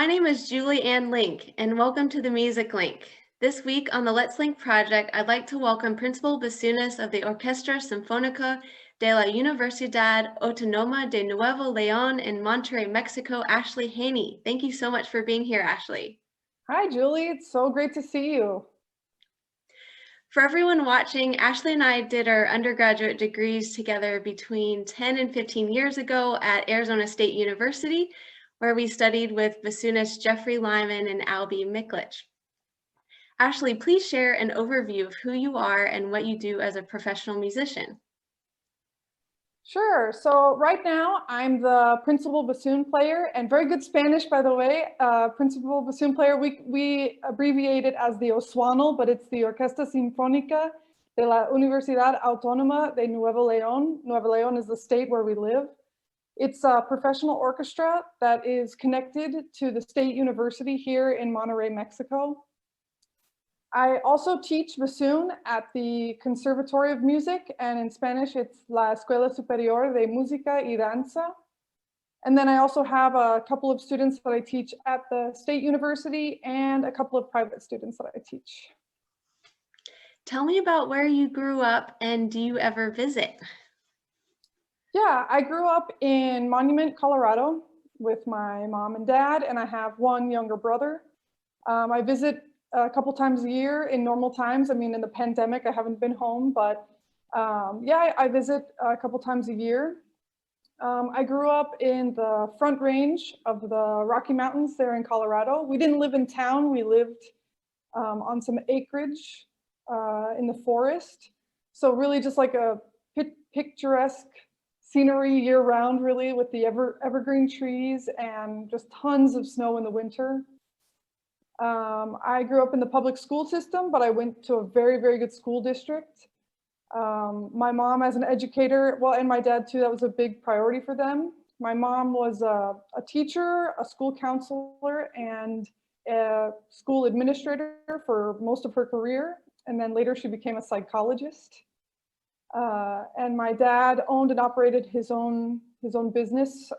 My name is Julie Ann Link, and welcome to the Music Link. This week on the Let's Link project, I'd like to welcome Principal Bassoonist of the Orquesta Sinfonica de la Universidad Autonoma de Nuevo León in Monterrey, Mexico, Ashley Haney. Thank you so much for being here, Ashley. Hi, Julie. It's so great to see you. For everyone watching, Ashley and I did our undergraduate degrees together between 10 and 15 years ago at Arizona State University, where we studied with bassoonists Jeffrey Lyman and Albie Miklich. Ashley, please share an overview of who you are and what you do as a professional musician. Sure. So right now I'm the principal bassoon player, and very good Spanish, by the way. Principal bassoon player, we abbreviate it as the OSWANL, but it's the Orquesta Sinfonica de la Universidad Autonoma de Nuevo León. Nuevo León is the state where we live. It's a professional orchestra that is connected to the state university here in Monterrey, Mexico. I also teach bassoon at the Conservatory of Music, and in Spanish it's La Escuela Superior de Música y Danza. And then I also have a couple of students that I teach at the state university and a couple of private students that I teach. Tell me about where you grew up, and do you ever visit? Yeah, I grew up in Monument, Colorado with my mom and dad, and I have one younger brother. I visit a couple times a year in normal times. I mean, in the pandemic, I haven't been home, but yeah, I visit a couple times a year. I grew up in the Front Range of the Rocky Mountains there in Colorado. We didn't live in town. We lived on some acreage in the forest. So really just like a picturesque scenery year round, really, with the evergreen trees and just tons of snow in the winter. I grew up in the public school system, but I went to a very, very good school district. My mom as an educator, well, and my dad too, that was a big priority for them. My mom was a teacher, a school counselor, and a school administrator for most of her career. And then later she became a psychologist. And my dad owned and operated his own business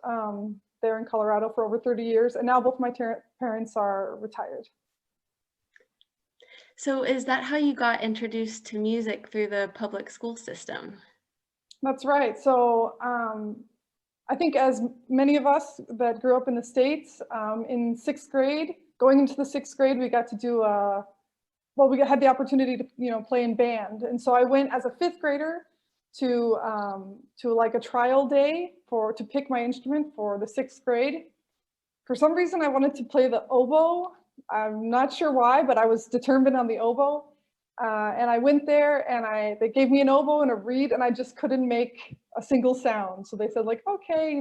there in Colorado for over 30 years. And now both my parents are retired. So is that how you got introduced to music through the public school system? That's right. So I think as many of us that grew up in the States, in sixth grade, going into the sixth grade, we got to do well, we had the opportunity to play in band. And so I went as a fifth grader to like a trial day to pick my instrument for the sixth grade. For some reason, I wanted to play the oboe. I'm not sure why, but I was determined on the oboe. And I went there and they gave me an oboe and a reed, and I just couldn't make a single sound. So they said, like, okay,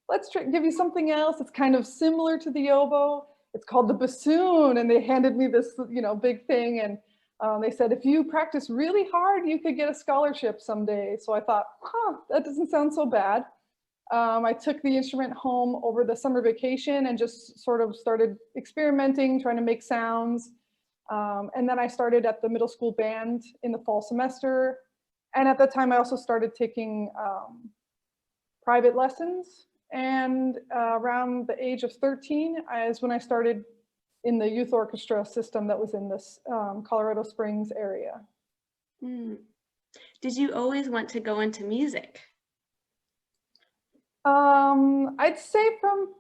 let's give you something else. It's kind of similar to the oboe. It's called the bassoon. And they handed me this, big thing. And they said, if you practice really hard, you could get a scholarship someday. So I thought, that doesn't sound so bad. I took the instrument home over the summer vacation and just sort of started experimenting, trying to make sounds. And then I started at the middle school band in the fall semester. And at that time, I also started taking private lessons. And around the age of 13 is when I started in the youth orchestra system that was in this Colorado Springs area. Did you always want to go into music? I'd say from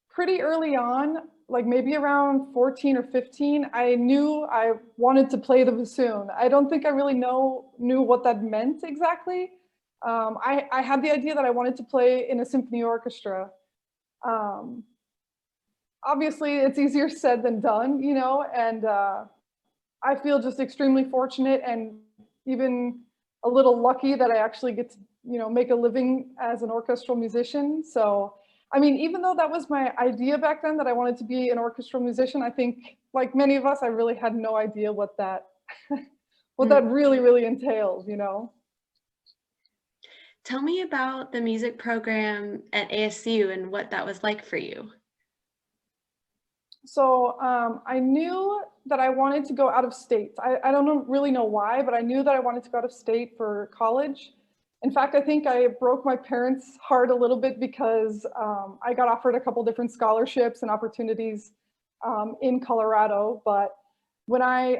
pretty early on, like maybe around 14 or 15, I knew I wanted to play the bassoon. I don't think I really knew what that meant exactly. I had the idea that I wanted to play in a symphony orchestra. Obviously, it's easier said than done, and I feel just extremely fortunate and even a little lucky that I actually get to, make a living as an orchestral musician. So, I mean, even though that was my idea back then, that I wanted to be an orchestral musician, I think, like many of us, I really had no idea what that really, really entails, Tell me about the music program at ASU and what that was like for you. So I knew that I wanted to go out of state. I don't really know why, but I knew that I wanted to go out of state for college. In fact, I think I broke my parents' heart a little bit because I got offered a couple different scholarships and opportunities in Colorado. But when I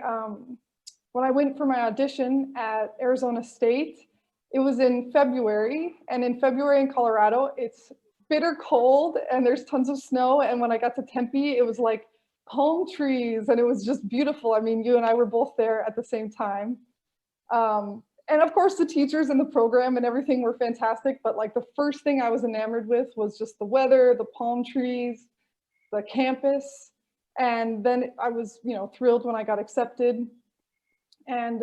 went for my audition at Arizona State, it was in February, and in February in Colorado, it's bitter cold and there's tons of snow. And when I got to Tempe, it was like palm trees and it was just beautiful. I mean, you and I were both there at the same time. And of course, the teachers and the program and everything were fantastic. But like the first thing I was enamored with was just the weather, the palm trees, the campus. And then I was, thrilled when I got accepted. And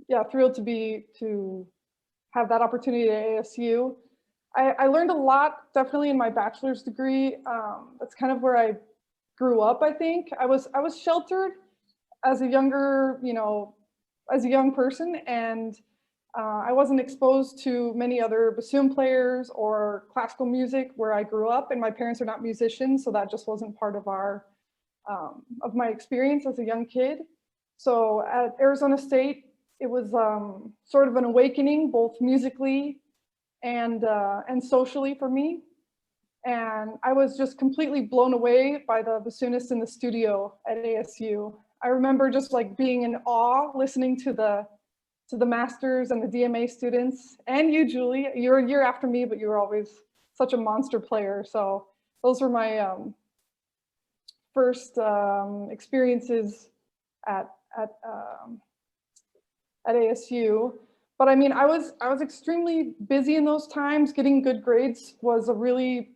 yeah, thrilled to have that opportunity at ASU. I learned a lot, definitely in my bachelor's degree. That's kind of where I grew up, I think. I was sheltered as a younger, as a young person, and I wasn't exposed to many other bassoon players or classical music where I grew up, and my parents are not musicians, so that just wasn't part of of my experience as a young kid. So at Arizona State, it was sort of an awakening, both musically and socially for me. And I was just completely blown away by the bassoonists in the studio at ASU. I remember just like being in awe, listening to the masters and the DMA students, and you, Julie. You're a year after me, but you were always such a monster player. So those were my first experiences at ASU. But I mean, I was extremely busy in those times. Getting good grades was a really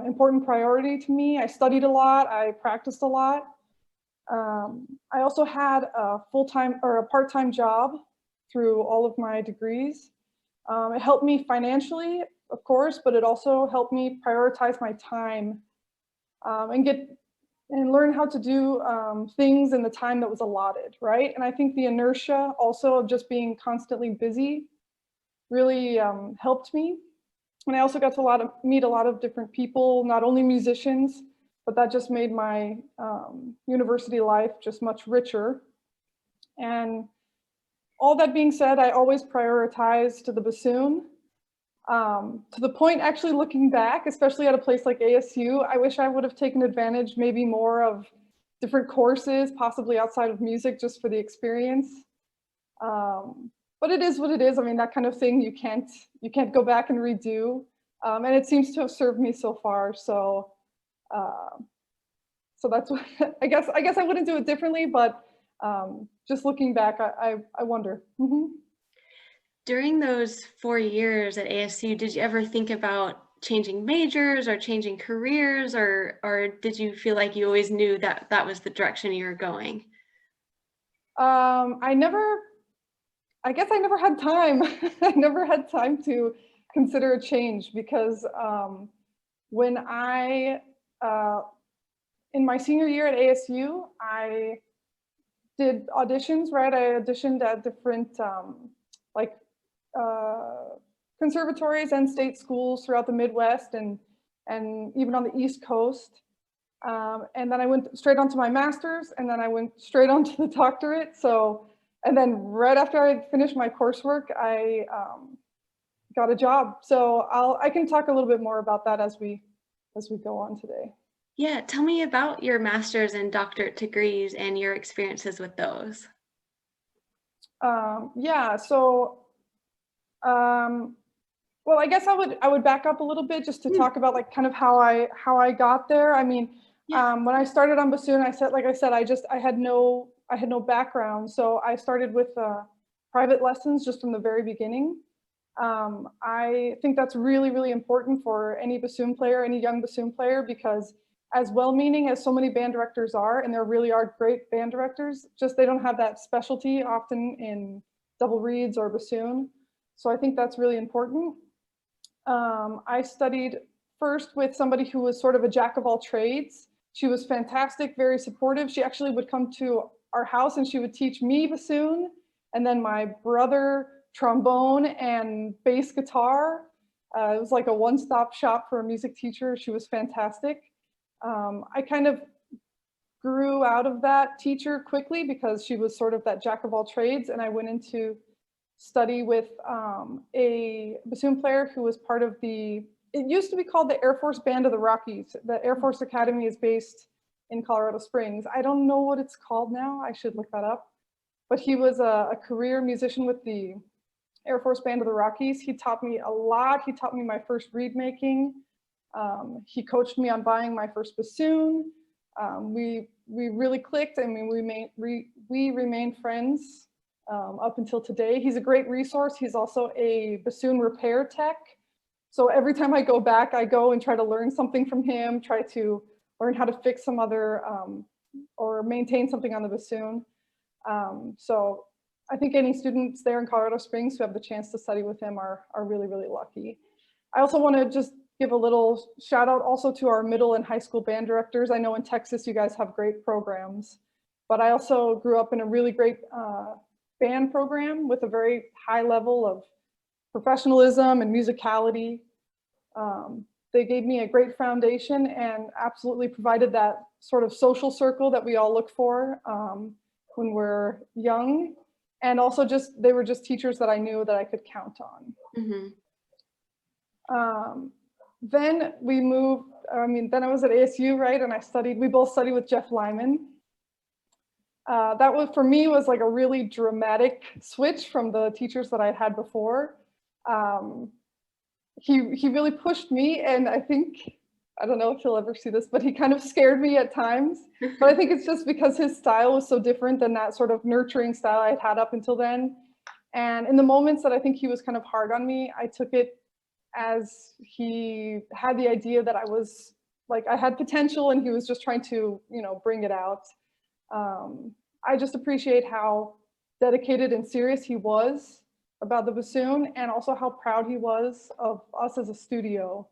important priority to me. I studied a lot. I practiced a lot. I also had a full-time or a part-time job through all of my degrees. It helped me financially, of course, but it also helped me prioritize my time and learn how to do things in the time that was allotted, right? And I think the inertia also of just being constantly busy really helped me. And I also got to meet a lot of different people, not only musicians, but that just made my university life just much richer. And all that being said, I always prioritized the bassoon. To the point, actually looking back, especially at a place like ASU, I wish I would have taken advantage maybe more of different courses, possibly outside of music, just for the experience. But it is what it is. I mean, that kind of thing you can't go back and redo. And it seems to have served me so far. So that's what I guess I wouldn't do it differently, but just looking back, I wonder. Mm-hmm. During those 4 years at ASU, did you ever think about changing majors or changing careers, or did you feel like you always knew that that was the direction you were going? I guess I never had time. I never had time to consider a change because when in my senior year at ASU, I did auditions, right? I auditioned at different conservatories and state schools throughout the Midwest and even on the East Coast. And then I went straight on to my master's, and then I went straight on to the doctorate. So, and then right after I finished my coursework, I got a job. So I can talk a little bit more about that as we go on today. Yeah, tell me about your master's and doctorate degrees and your experiences with those. Yeah, so well, I guess I would back up a little bit just to talk about like kind of how I got there. I mean, when I started on bassoon, I had no background, so I started with private lessons just from the very beginning. I think that's really, really important for any bassoon player, any young bassoon player, because as well-meaning as so many band directors are, and there really are great band directors, just they don't have that specialty often in double reeds or bassoon. So I think that's really important. I studied first with somebody who was sort of a jack of all trades. She was fantastic, very supportive. She actually would come to our house and she would teach me bassoon, and then my brother trombone and bass guitar. It was like a one-stop shop for a music teacher. She was fantastic. I kind of grew out of that teacher quickly because she was sort of that jack of all trades, and I went into study with a bassoon player who was part of it used to be called the Air Force Band of the Rockies. The Air Force Academy is based in Colorado Springs. I don't know what it's called now. I should look that up. But he was a career musician with the Air Force Band of the Rockies. He taught me a lot. He taught me my first reed making. He coached me on buying my first bassoon. We really clicked. I mean, we remained friends up until today. He's a great resource. He's also a bassoon repair tech. So every time I go back, I go and try to learn something from him, try to learn how to fix some other or maintain something on the bassoon. So I think any students there in Colorado Springs who have the chance to study with him are really, really lucky. I also want to just give a little shout out also to our middle and high school band directors. I know in Texas you guys have great programs, but I also grew up in a really great band program with a very high level of professionalism and musicality. They gave me a great foundation and absolutely provided that sort of social circle that we all look for when we're young. And also they were just teachers that I knew that I could count on. Mm-hmm. Then we moved, then I was at ASU, right? And we both studied with Jeff Lyman. That was, for me, was like a really dramatic switch from the teachers that I had before. He really pushed me, and I don't know if he'll ever see this, but he kind of scared me at times. But I think it's just because his style was so different than that sort of nurturing style I'd had up until then. And in the moments that I think he was kind of hard on me, I took it as he had the idea that I had potential and he was just trying to, bring it out. I just appreciate how dedicated and serious he was about the bassoon, and also how proud he was of us as a studio.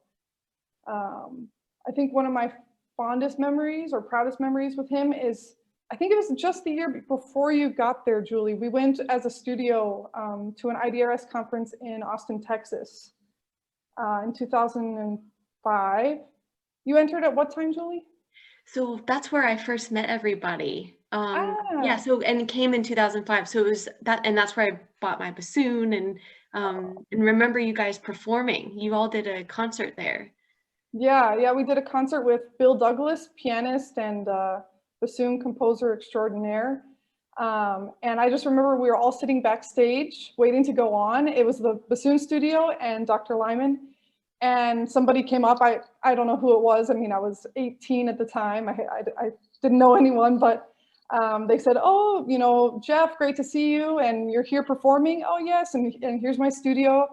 I think one of my fondest memories or proudest memories with him is, I think it was just the year before you got there, Julie. We went as a studio to an IDRS conference in Austin, Texas in 2005. You entered at what time, Julie? So that's where I first met everybody. Yeah, so, and it came in 2005. So it was that, and that's where I bought my bassoon and remember you guys performing. You all did a concert there. Yeah, we did a concert with Bill Douglas, pianist and bassoon composer extraordinaire. And I just remember we were all sitting backstage waiting to go on. It was the bassoon studio and Dr. Lyman. And somebody came up, I don't know who it was. I mean, I was 18 at the time. I didn't know anyone, but they said, oh, Jeff, great to see you. And you're here performing? Oh, yes. And here's my studio.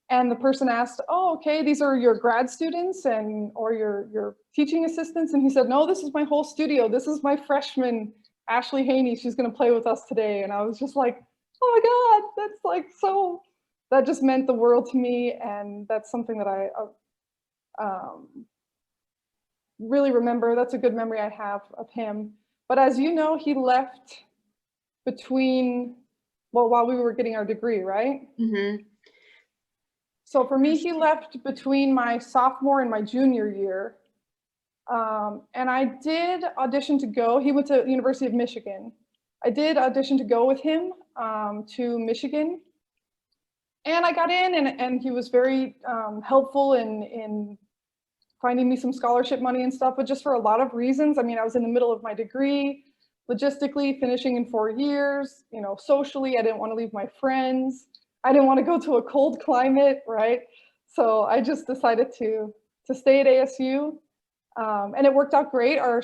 And the person asked, oh, okay, these are your grad students or your teaching assistants? And he said, no, this is my whole studio. This is my freshman, Ashley Haney. She's going to play with us today. And I was just like, oh my God, that's like so, that just meant the world to me. And that's something that I really remember. That's a good memory I have of him. But as you know, he left while we were getting our degree, right? Mm-hmm. So for me, he left between my sophomore and my junior year. And I did audition to go. He went to University of Michigan. I did audition to go with him to Michigan. And I got in, and he was very helpful in finding me some scholarship money and stuff, but just for a lot of reasons. I mean, I was in the middle of my degree, logistically finishing in 4 years, socially, I didn't want to leave my friends. I didn't want to go to a cold climate, right? So I just decided to stay at ASU, and it worked out great. Our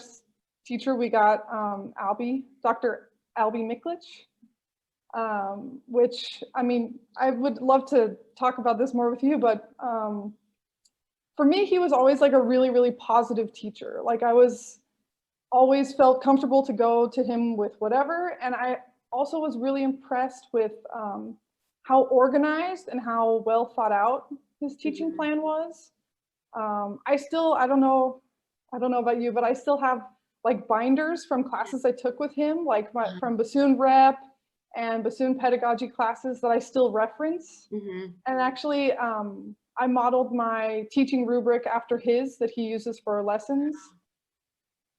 teacher, we got Dr. Albie Miklich, which, I mean, I would love to talk about this more with you, but for me, he was always like a really, really positive teacher. Like I always felt comfortable to go to him with whatever. And I also was really impressed with how organized and how well thought out his teaching plan was. I don't know about you, but I still have like binders from classes I took with him, like from bassoon rep and bassoon pedagogy classes that I still reference. Mm-hmm. And actually, I modeled my teaching rubric after his that he uses for lessons.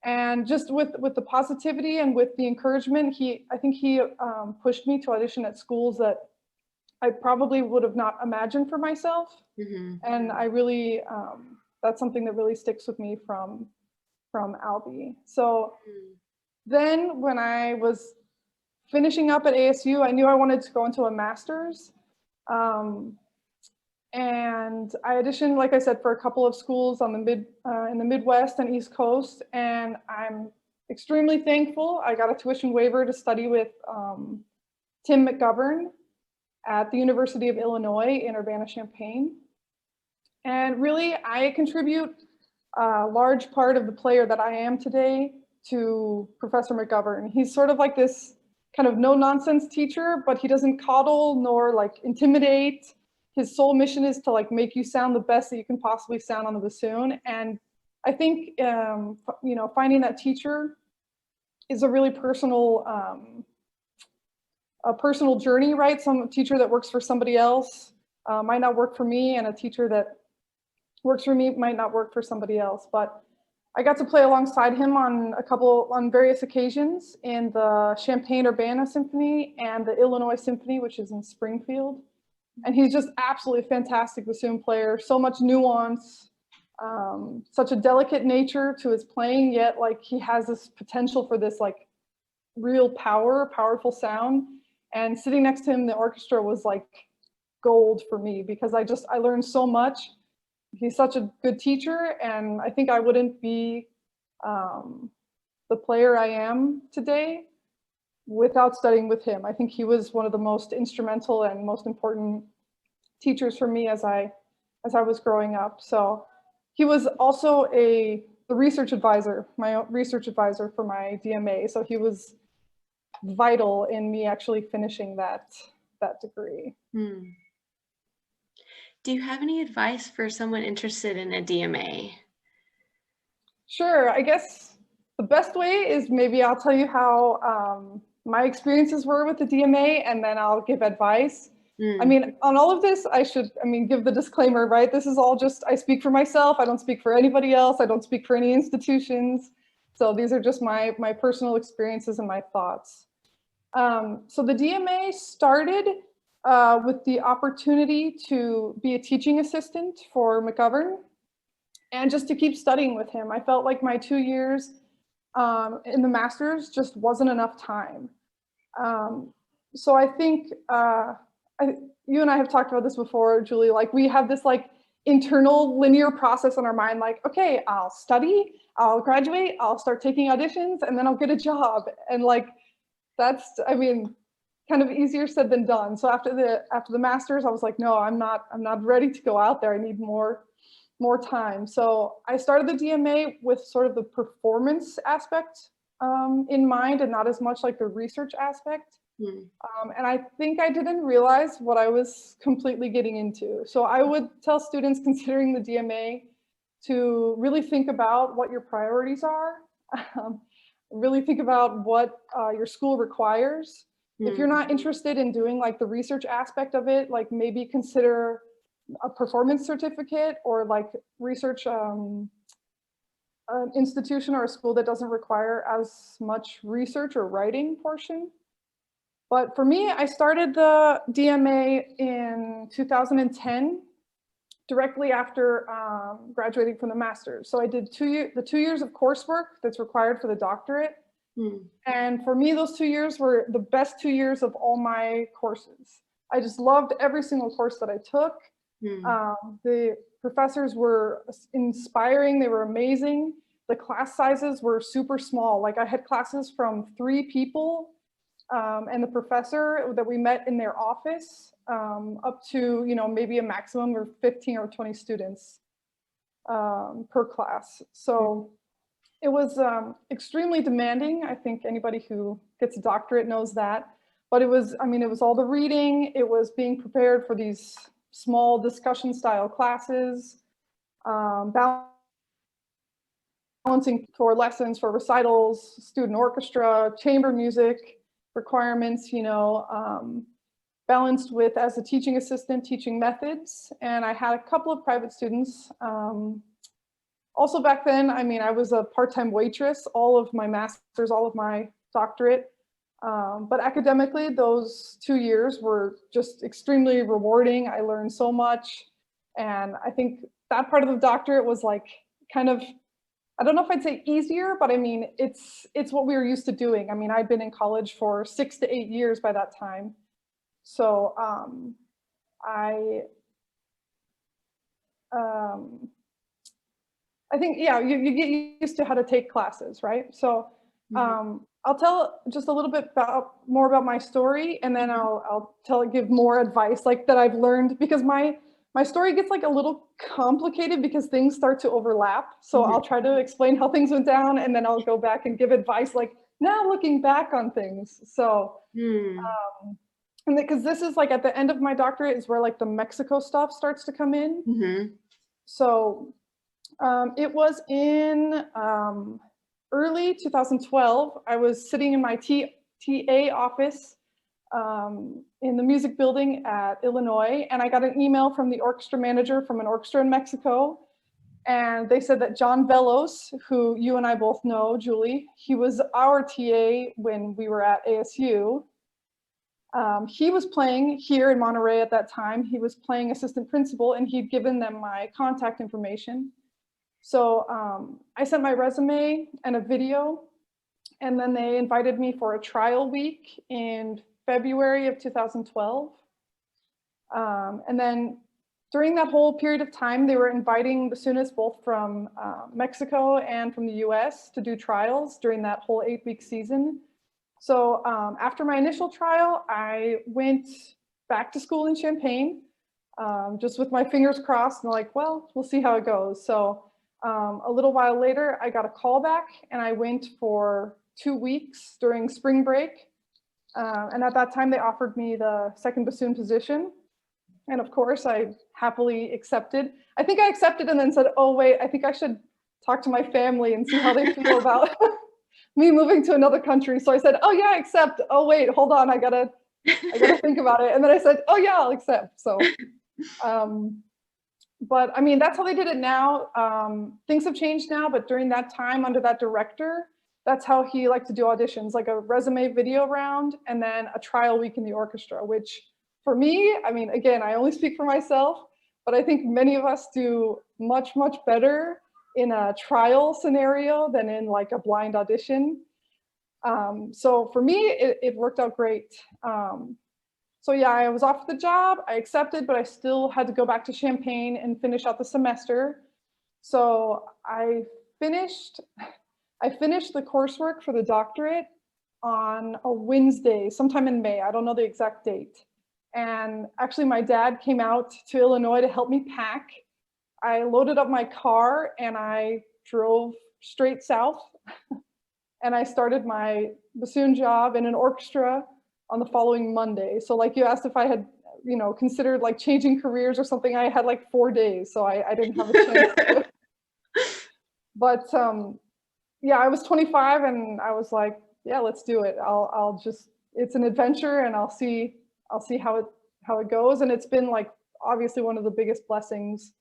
And just with the positivity and with the encouragement, I think he pushed me to audition at schools that I probably would have not imagined for myself. Mm-hmm. And I really, that's something that really sticks with me from Albee. So then when I was finishing up at ASU, I knew I wanted to go into a master's. And I auditioned, like I said, for a couple of schools on the in the Midwest and East Coast. And I'm extremely thankful. I got a tuition waiver to study with Tim McGovern at the University of Illinois in Urbana-Champaign. And really, I contribute a large part of the player that I am today to Professor McGovern. He's sort of like this kind of no-nonsense teacher, but he doesn't coddle nor like intimidate. His sole mission is to like make you sound the best that you can possibly sound on the bassoon. And I think, you know, finding that teacher is a really personal journey, right? Some teacher that works for somebody else might not work for me, and a teacher that works for me might not work for somebody else. But I got to play alongside him on various occasions in the Champaign-Urbana Symphony and the Illinois Symphony, which is in Springfield. And he's just absolutely fantastic bassoon player, so much nuance, such a delicate nature to his playing, yet like he has this potential for this like real powerful sound. And sitting next to him in the orchestra was like gold for me, because I learned so much. He's such a good teacher, and I think I wouldn't be the player I am today without studying with him. I think he was one of the most instrumental and most important teachers for me as I was growing up. So he was also the research advisor, my research advisor for my DMA. So he was vital in me actually finishing that degree. Do you have any advice for someone interested in a DMA? Sure. I guess the best way is maybe I'll tell you how my experiences were with the DMA, and then I'll give advice. I mean, on all of this, give the disclaimer, right? This is all just, I speak for myself. I don't speak for anybody else. I don't speak for any institutions. So these are just my personal experiences and my thoughts. So the DMA started with the opportunity to be a teaching assistant for McGovern and just to keep studying with him. I felt like my 2 years in the master's just wasn't enough time. So I think you and I have talked about this before, Julie, like we have this like internal linear process in our mind, like, okay, I'll study, I'll graduate, I'll start taking auditions, and then I'll get a job. And like, that's, I mean, kind of easier said than done. So after the master's, I was like, no, I'm not ready to go out there. I need more time. So I started the DMA with sort of the performance aspect in mind, and not as much like the research aspect. And I think I didn't realize what I was completely getting into. So I would tell students considering the DMA to really think about what your priorities are, really think about what your school requires. If you're not interested in doing like the research aspect of it, like maybe consider a performance certificate or like research an institution or a school that doesn't require as much research or writing portion. But for me, I started the DMA in 2010, directly after graduating from the master's. So I did the 2 years of coursework that's required for the doctorate. And for me, those 2 years were the best 2 years of all my courses. I just loved every single course that I took. The professors were inspiring, they were amazing. The class sizes were super small. Like I had classes from 3 people and the professor that we met in their office up to, you know, maybe a maximum of 15 or 20 students per class. So it was extremely demanding. I think anybody who gets a doctorate knows that. But it was, I mean, it was all the reading, it was being prepared for these small discussion style classes, balancing for lessons, for recitals, student orchestra, chamber music requirements, you know, balanced with, as a teaching assistant, teaching methods. And I had a couple of private students. Also back then, I mean, I was a part-time waitress, all of my master's, all of my doctorate. But academically, those 2 years were just extremely rewarding. I learned so much. And I think that part of the doctorate was like kind of, I don't know if I'd say easier, but I mean, it's what we were used to doing. I mean, I'd been in college for 6 to 8 years by that time. So I think, yeah, you get used to how to take classes, right? So I'll tell just a little bit more about my story, and then I'll give more advice like that I've learned, because my story gets like a little complicated because things start to overlap. So I'll try to explain how things went down, and then I'll go back and give advice like now looking back on things. So and because this is like at the end of my doctorate is where like the Mexico stuff starts to come in. So it was in early 2012. I was sitting in my TA office in the music building at Illinois, and I got an email from the orchestra manager from an orchestra in Mexico. And they said that John Velos, who you and I both know, Julie, he was our TA when we were at ASU. He was playing here in Monterrey at that time. He was playing assistant principal, and he'd given them my contact information. So I sent my resume and a video, and then they invited me for a trial week in February of 2012. And then during that whole period of time, they were inviting bassoonists both from Mexico and from the US to do trials during that whole 8-week season. So after my initial trial, I went back to school in Champaign, just with my fingers crossed, and like, well, we'll see how it goes. So a little while later, I got a call back, and I went for 2 weeks during spring break. And at that time, they offered me the second bassoon position. And of course, I happily accepted. I think I accepted and then said, oh, wait, I think I should talk to my family and see how they feel about me moving to another country. So I said, oh, yeah, I accept. Oh, wait, hold on. I gotta think about it. And then I said, oh, yeah, I'll accept. So, but I mean, that's how they did it now. Things have changed now, but during that time under that director, that's how he liked to do auditions, like a resume video round and then a trial week in the orchestra, which for me, I mean, again, I only speak for myself, but I think many of us do much, much better in a trial scenario than in like a blind audition. So for me, it worked out great. So yeah, I was offered the job, I accepted, but I still had to go back to Champaign and finish out the semester. So I finished the coursework for the doctorate on a Wednesday, sometime in May. I don't know the exact date. And actually my dad came out to Illinois to help me pack. I loaded up my car and I drove straight south and I started my bassoon job in an orchestra on the following Monday. So like you asked if I had, considered like changing careers or something, I had like 4 days, so I didn't have a chance to. But yeah, I was 25 and I was like, yeah, let's do it. I'll just, it's an adventure and I'll see how it goes. And it's been like obviously one of the biggest blessings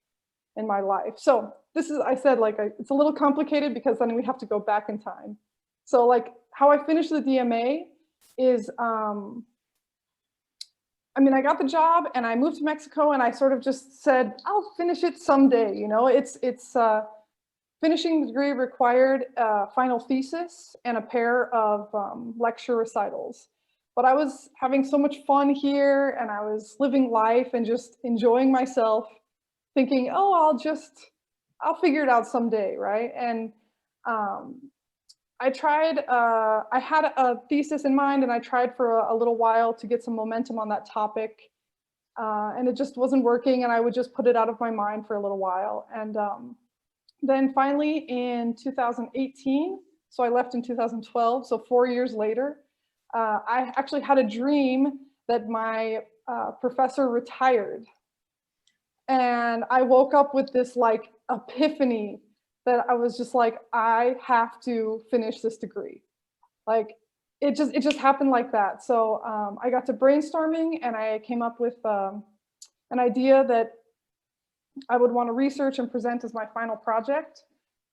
in my life. So this is, I said, like, it's a little complicated because then we have to go back in time. So like how I finished the DMA is, I mean, I got the job and I moved to Mexico and I sort of just said, I'll finish it someday. It's finishing the degree required a final thesis and a pair of lecture recitals. But I was having so much fun here and I was living life and just enjoying myself, thinking, oh, I'll figure it out someday, right? And I tried, I had a thesis in mind and I tried for a little while to get some momentum on that topic. And it just wasn't working and I would just put it out of my mind for a little while. And then finally in 2018, so I left in 2012, so 4 years later, I actually had a dream that my professor retired. And I woke up with this like epiphany that I was just like, I have to finish this degree. Like it just happened like that. So I got to brainstorming and I came up with an idea that I would want to research and present as my final project.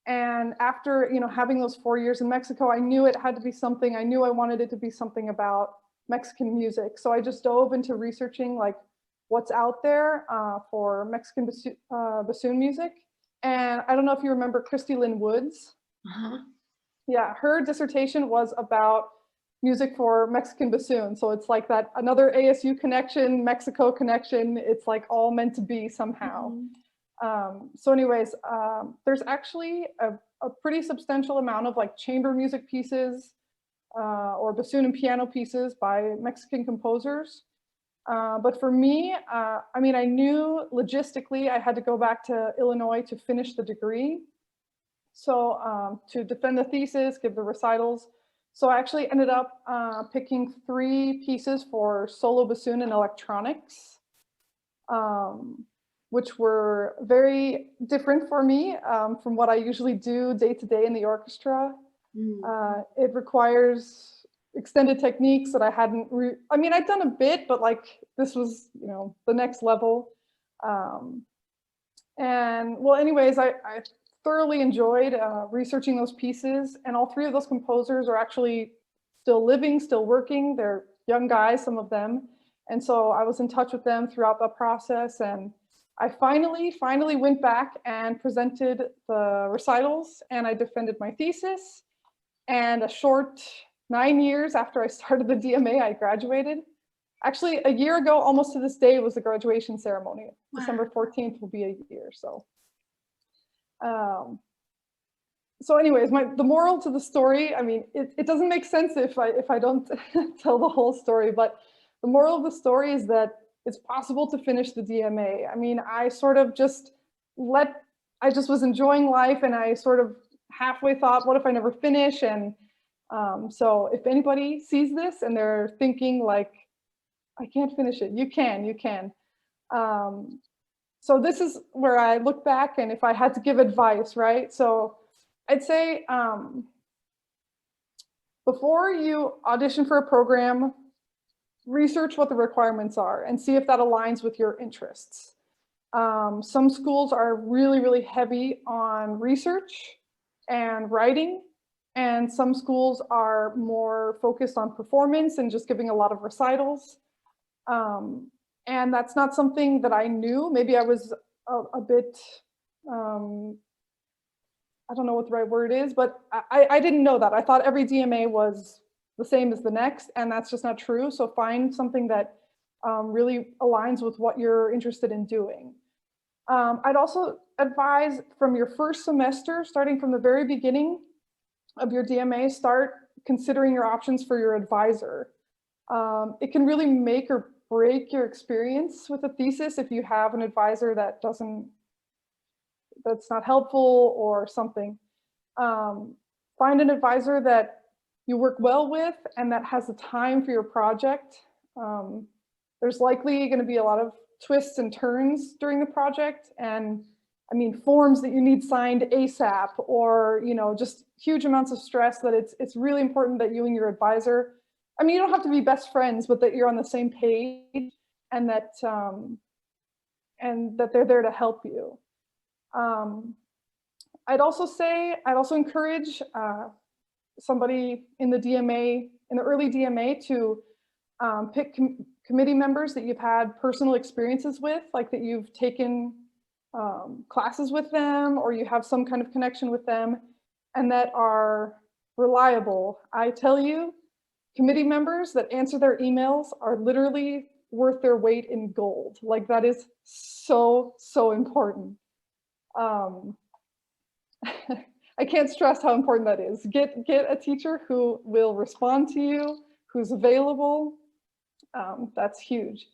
And after, having those 4 years in Mexico, I knew it had to be something. I knew I wanted it to be something about Mexican music. So I just dove into researching like what's out there for Mexican bassoon music. And I don't know if you remember Christy Lynn Woods. Uh-huh. Yeah, her dissertation was about music for Mexican bassoon. So it's like that another ASU connection, Mexico connection. It's like all meant to be somehow. So anyways, there's actually a pretty substantial amount of like chamber music pieces or bassoon and piano pieces by Mexican composers. But for me, I knew logistically I had to go back to Illinois to finish the degree. So to defend the thesis, give the recitals. So I actually ended up picking 3 pieces for solo bassoon and electronics, which were very different for me from what I usually do day to day in the orchestra. It requires extended techniques that I hadn't, I'd done a bit, but like this was, the next level. And well, anyways, I thoroughly enjoyed researching those pieces, and all 3 of those composers are actually still living, still working. They're young guys, some of them. And so I was in touch with them throughout the process, and I finally went back and presented the recitals, and I defended my thesis. And a short 9 years after I started the DMA, I graduated. Actually, a year ago, almost to this day, was the graduation ceremony. Wow. December 14th will be a year. So anyways, the moral to the story, it doesn't make sense if I don't tell the whole story, but the moral of the story is that it's possible to finish the DMA. I sort of I just was enjoying life, and I sort of halfway thought, what if I never finish? And so if anybody sees this and they're thinking like, I can't finish it, you can. So this is where I look back, and if I had to give advice, right? So I'd say before you audition for a program, research what the requirements are and see if that aligns with your interests. Some schools are really, really heavy on research and writing, and some schools are more focused on performance and just giving a lot of recitals. And that's not something that I knew. Maybe I was a bit, I don't know what the right word is, but I didn't know that. I thought every DMA was the same as the next, and that's just not true. So find something that really aligns with what you're interested in doing. I'd also advise from your first semester, starting from the very beginning of your DMA, start considering your options for your advisor. It can really make or break your experience with a thesis if you have an advisor that's not helpful or something. Find an advisor that you work well with and that has the time for your project. There's likely going to be a lot of twists and turns during the project, and forms that you need signed ASAP, or just huge amounts of stress, that it's really important that you and your advisor, you don't have to be best friends, but that you're on the same page, and that they're there to help you. I'd also encourage somebody in the DMA, in the early DMA, to pick committee members that you've had personal experiences with, like that you've taken classes with them, or you have some kind of connection with them, and that are reliable. I tell you, committee members that answer their emails are literally worth their weight in gold. Like, that is so, so important. I can't stress how important that is. Get a teacher who will respond to you, who's available. That's huge.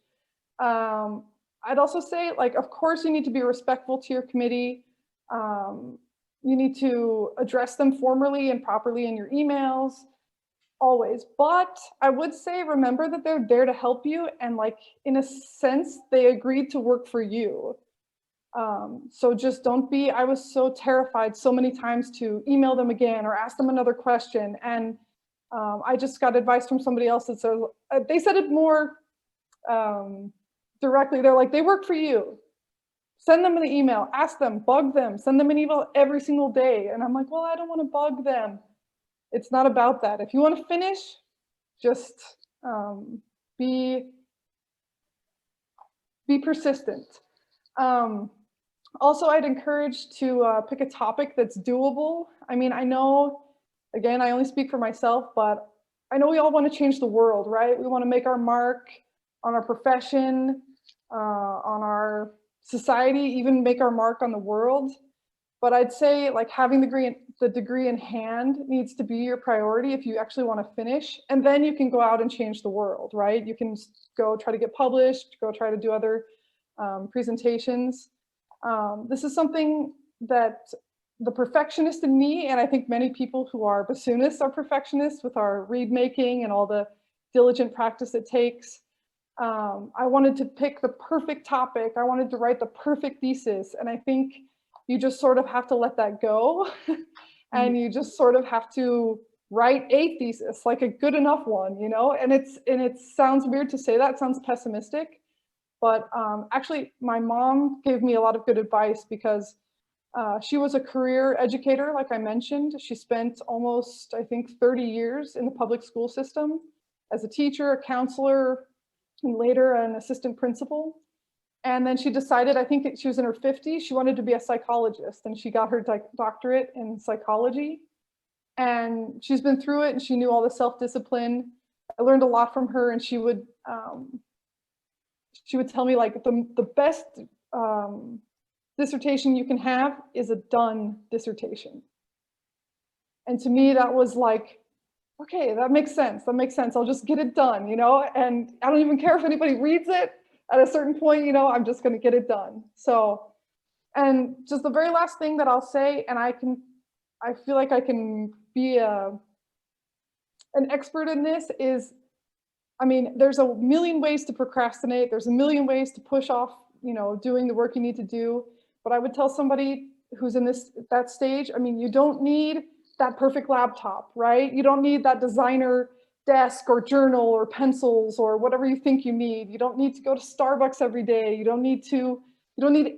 I'd also say, like, of course, you need to be respectful to your committee. You need to address them formally and properly in your emails, always. But I would say, remember that they're there to help you, and, like, in a sense, they agreed to work for you. So just don't be, I was so terrified so many times to email them again or ask them another question. And I just got advice from somebody else that said, they said it more directly. They're like, they work for you. Send them an email, ask them, bug them, send them an email every single day. And I'm like, well, I don't want to bug them. It's not about that. If you want to finish, just be persistent. Also, I'd encourage to pick a topic that's doable. I mean, I know, again, I only speak for myself, but I know we all want to change the world, right? We want to make our mark on our profession, on our society, even make our mark on the world. But I'd say like having the degree in hand needs to be your priority if you actually want to finish. And then you can go out and change the world, right? You can go try to get published, go try to do other presentations. This is something that the perfectionist in me, and I think many people who are bassoonists are perfectionists with our reed making and all the diligent practice it takes. I wanted to pick the perfect topic. I wanted to write the perfect thesis. And I think you just sort of have to let that go. And you just sort of have to write a thesis, like a good enough one, you know? And it sounds weird to say that, it sounds pessimistic. But actually, my mom gave me a lot of good advice because she was a career educator, like I mentioned. She spent almost, I think, 30 years in the public school system as a teacher, a counselor, and later an assistant principal. And then she decided, I think she was in her 50s, she wanted to be a psychologist, and she got her doctorate in psychology. And she's been through it, and she knew all the self-discipline. I learned a lot from her, and she would tell me like the best dissertation you can have is a done dissertation. And to me, that was like, okay, that makes sense. That makes sense. I'll just get it done, you know, and I don't even care if anybody reads it at a certain point, you know, I'm just going to get it done. So, and just the very last thing that I'll say, and I feel like I can be an expert in this is, I mean, there's a million ways to procrastinate. There's a million ways to push off, you know, doing the work you need to do. But I would tell somebody who's in that stage, I mean, you don't need that perfect laptop, right? You don't need that designer desk or journal or pencils or whatever you think you need. You don't need to go to Starbucks every day. You don't need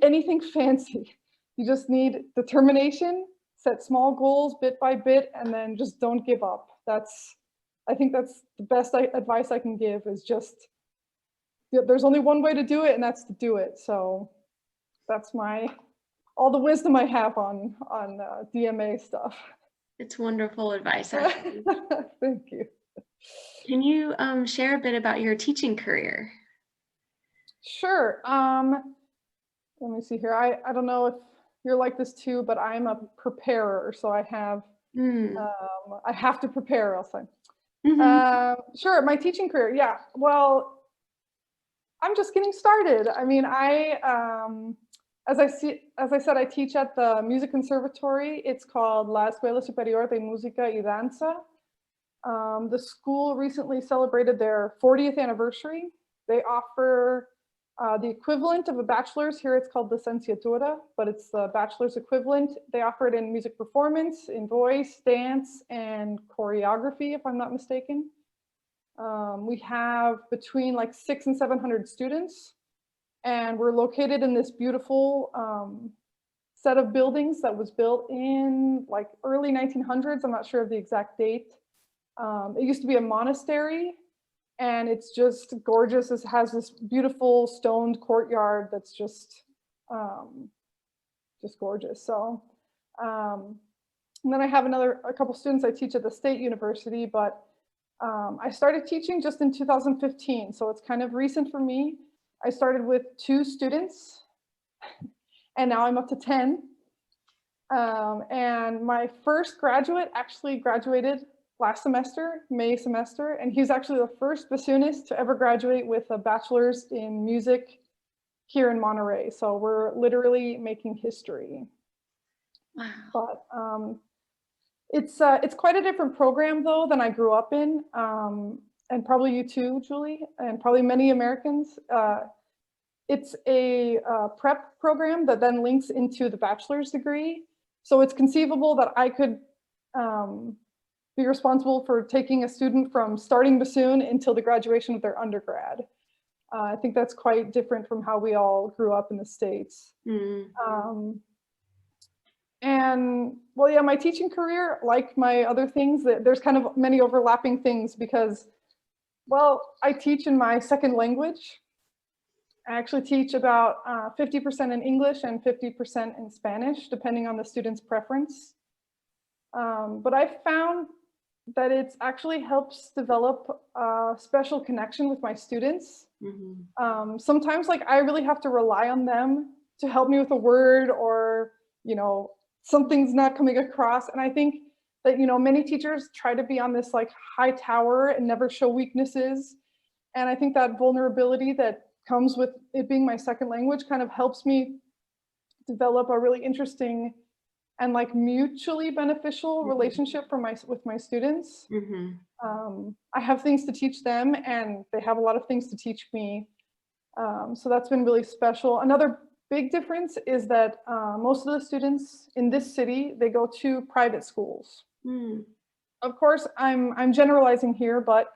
anything fancy. You just need determination, set small goals bit by bit, and then just don't give up. I think that's the best advice I can give is just, there's only one way to do it, and that's to do it. So that's all the wisdom I have on DMA stuff. It's wonderful advice, actually. Thank you. Can you share a bit about your teaching career? Sure. Let me see here. I don't know if you're like this too, but I'm a preparer, so I have to prepare, else sure, my teaching career. Yeah. Well, I'm just getting started. I mean, as I said, I teach at the Music Conservatory. It's called La Escuela Superior de Música y Danza. The school recently celebrated their 40th anniversary. They offer the equivalent of a bachelor's. Here it's called licenciatura, but it's the bachelor's equivalent. They offer it in music performance, in voice, dance, and choreography, if I'm not mistaken. We have between like 600 and 700 students. And we're located in this beautiful set of buildings that was built in like early 1900s. I'm not sure of the exact date. It used to be a monastery, and it's just gorgeous. It has this beautiful stoned courtyard that's just gorgeous. So, and then I have a couple students I teach at the State University, but I started teaching just in 2015, so it's kind of recent for me. I started with 2 students, and now I'm up to 10. And my first graduate actually graduated last semester, May semester, and he's actually the first bassoonist to ever graduate with a bachelor's in music here in Monterrey. So we're literally making history. Wow. But it's quite a different program though than I grew up in. And probably you too, Julie, and probably many Americans. It's a prep program that then links into the bachelor's degree. So it's conceivable that I could be responsible for taking a student from starting bassoon until the graduation of their undergrad. I think that's quite different from how we all grew up in the States. Mm. And well, yeah, my teaching career, like my other things, there's kind of many overlapping things because, well, I teach in my second language. I actually teach about 50% in English and 50% in Spanish, depending on the student's preference. But I found that it actually helps develop a special connection with my students. Mm-hmm. Sometimes like I really have to rely on them to help me with a word, or, you know, something's not coming across. And I think that, you know, many teachers try to be on this like high tower and never show weaknesses. And I think that vulnerability that comes with it being my second language kind of helps me develop a really interesting and like mutually beneficial relationship with my students. Mm-hmm. I have things to teach them and they have a lot of things to teach me. So that's been really special. Another big difference is that most of the students in this city, they go to private schools. Mm. Of course, I'm generalizing here, but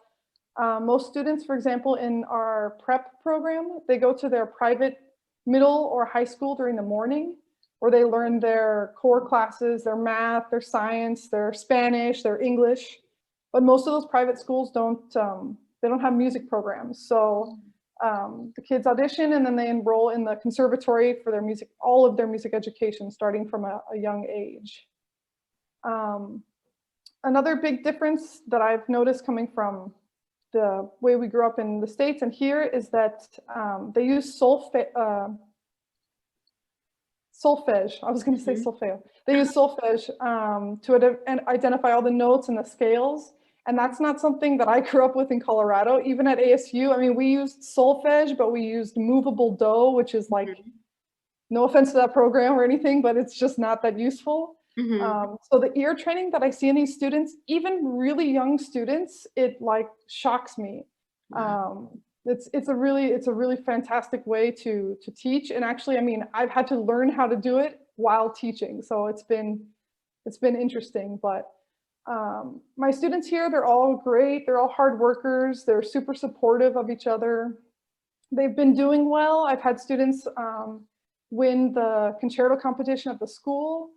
most students, for example, in our prep program, they go to their private middle or high school during the morning, where they learn their core classes, their math, their science, their Spanish, their English. But most of those private schools they don't have music programs. So the kids audition and then they enroll in the conservatory for their music, all of their music education, starting from a young age. Another big difference that I've noticed coming from the way we grew up in the States and here is that they use solfege. I was going to say solfege. They use solfege to identify all the notes and the scales. And that's not something that I grew up with in Colorado. Even at ASU, I mean, we used solfege, but we used movable do, which is like, no offense to that program or anything, but it's just not that useful. So the ear training that I see in these students, even really young students, it like shocks me. It's a really fantastic way to teach. And actually, I mean, I've had to learn how to do it while teaching. So it's been interesting, but my students here, they're all great. They're all hard workers. They're super supportive of each other. They've been doing well. I've had students win the concerto competition at the school.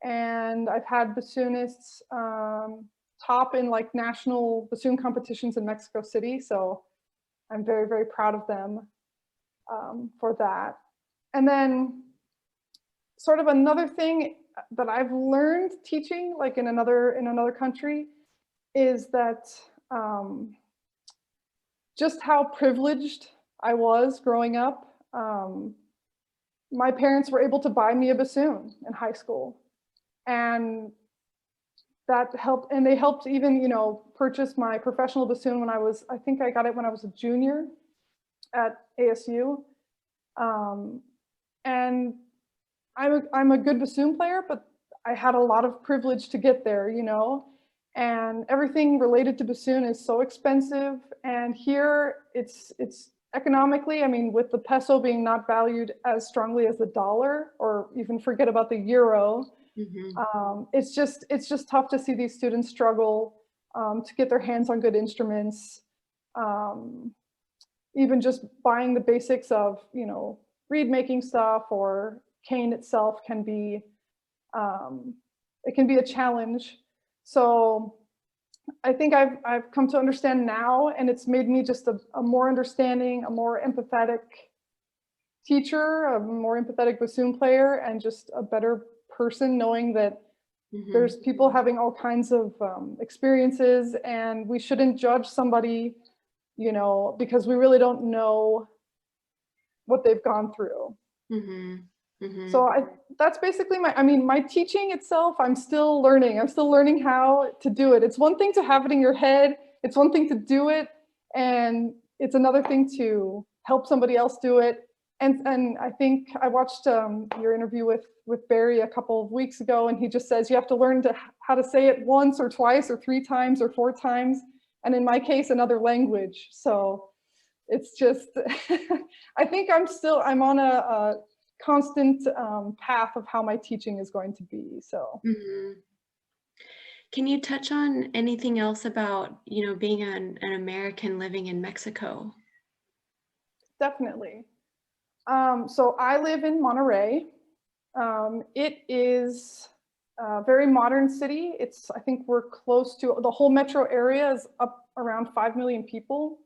And I've had bassoonists top in like national bassoon competitions in Mexico City. So I'm very, very proud of them for that. And then sort of another thing that I've learned teaching like in another country is that just how privileged I was growing up. My parents were able to buy me a bassoon in high school. And that helped, and they helped even, you know, purchase my professional bassoon when I think I got it when I was a junior at ASU. And I'm a good bassoon player, but I had a lot of privilege to get there, you know, and everything related to bassoon is so expensive. And here it's economically, I mean, with the peso being not valued as strongly as the dollar, or even forget about the euro, it's just tough to see these students struggle to get their hands on good instruments. Even just buying the basics of, you know, reed making stuff or cane itself can be, it can be a challenge. So I think I've come to understand now, and it's made me just a more understanding, a more empathetic teacher, a more empathetic bassoon player, and just a better person, knowing that there's people having all kinds of experiences, and we shouldn't judge somebody, you know, because we really don't know what they've gone through. So that's basically my teaching itself. I'm still learning how to do it. It's one thing to have it in your head. It's one thing to do it. And it's another thing to help somebody else do it. And I think I watched your interview with Barry a couple of weeks ago, and he just says you have to learn how to say it once or twice or 3 times or 4 times. And in my case, another language. So it's just, I think I'm on a constant path of how my teaching is going to be. So Can you touch on anything else about, you know, being an American living in Mexico? definitely. So I live in Monterrey. It is a very modern city. I think we're close to, the whole metro area is up around 5 million people.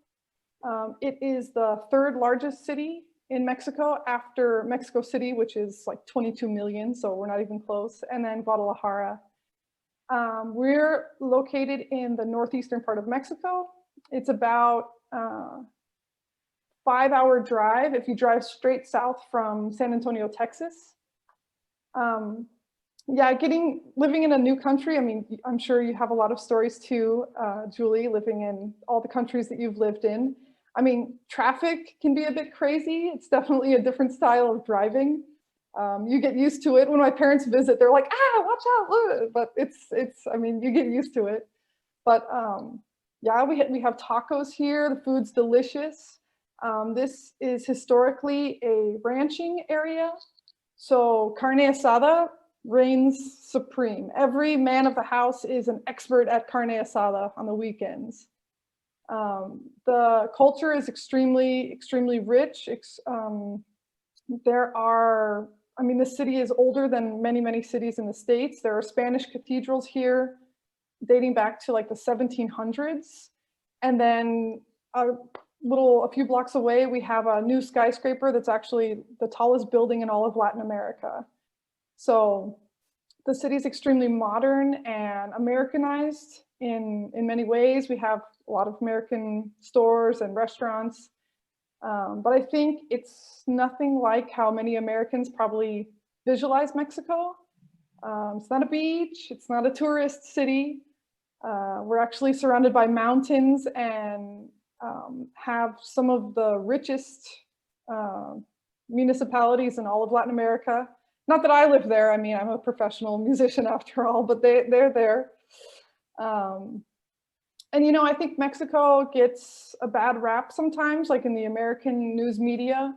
It is the third largest city in Mexico after Mexico City, which is like 22 million, so we're not even close, and then Guadalajara. We're located in the northeastern part of Mexico. It's about 5-hour drive if you drive straight south from San Antonio, Texas. Yeah, living in a new country. I mean, I'm sure you have a lot of stories too, Julie, living in all the countries that you've lived in. I mean, traffic can be a bit crazy. It's definitely a different style of driving. You get used to it. When my parents visit, they're like, watch out, look. But I mean, you get used to it. But yeah, we have tacos here. The food's delicious. This is historically a ranching area. So carne asada reigns supreme. Every man of the house is an expert at carne asada on the weekends. The culture is extremely, extremely rich. I mean, the city is older than many, many cities in the States. There are Spanish cathedrals here dating back to like the 1700s. And then a few blocks away, we have a new skyscraper that's actually the tallest building in all of Latin America. So the city is extremely modern and Americanized in many ways. We have a lot of American stores and restaurants. But I think it's nothing like how many Americans probably visualize Mexico. It's not a beach, it's not a tourist city. We're actually surrounded by mountains and have some of the richest municipalities in all of Latin America. Not that I live there, I mean, I'm a professional musician after all, but they're there. And you know, I think Mexico gets a bad rap sometimes, like in the American news media.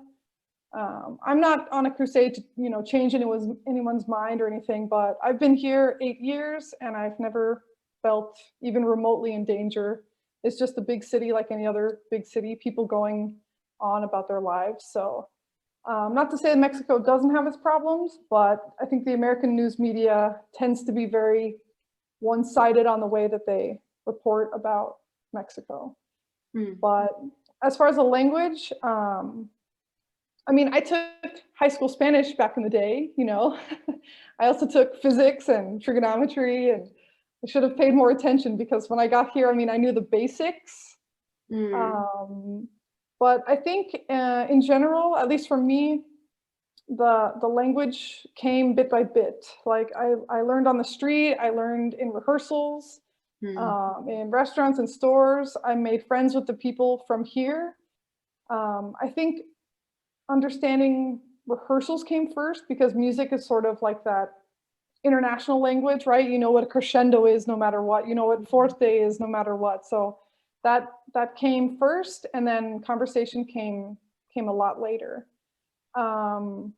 I'm not on a crusade to, you know, change anyone's mind or anything, but I've been here 8 years and I've never felt even remotely in danger. It's just a big city like any other big city, people going on about their lives. So not to say that Mexico doesn't have its problems, but I think the American news media tends to be very one-sided on the way that they report about Mexico. But as far as the language, I mean, I took high school Spanish back in the day, you know. I also took physics and trigonometry, and I should have paid more attention because when I got here, I mean, I knew the basics. But I think in general, at least for me, the language came bit by bit. Like I learned on the street, I learned in rehearsals, in restaurants and stores. I made friends with the people from here. I think understanding rehearsals came first because music is sort of like that international language, right? You know what a crescendo is no matter what, you know what forte is no matter what. So that came first, and then conversation came a lot later. I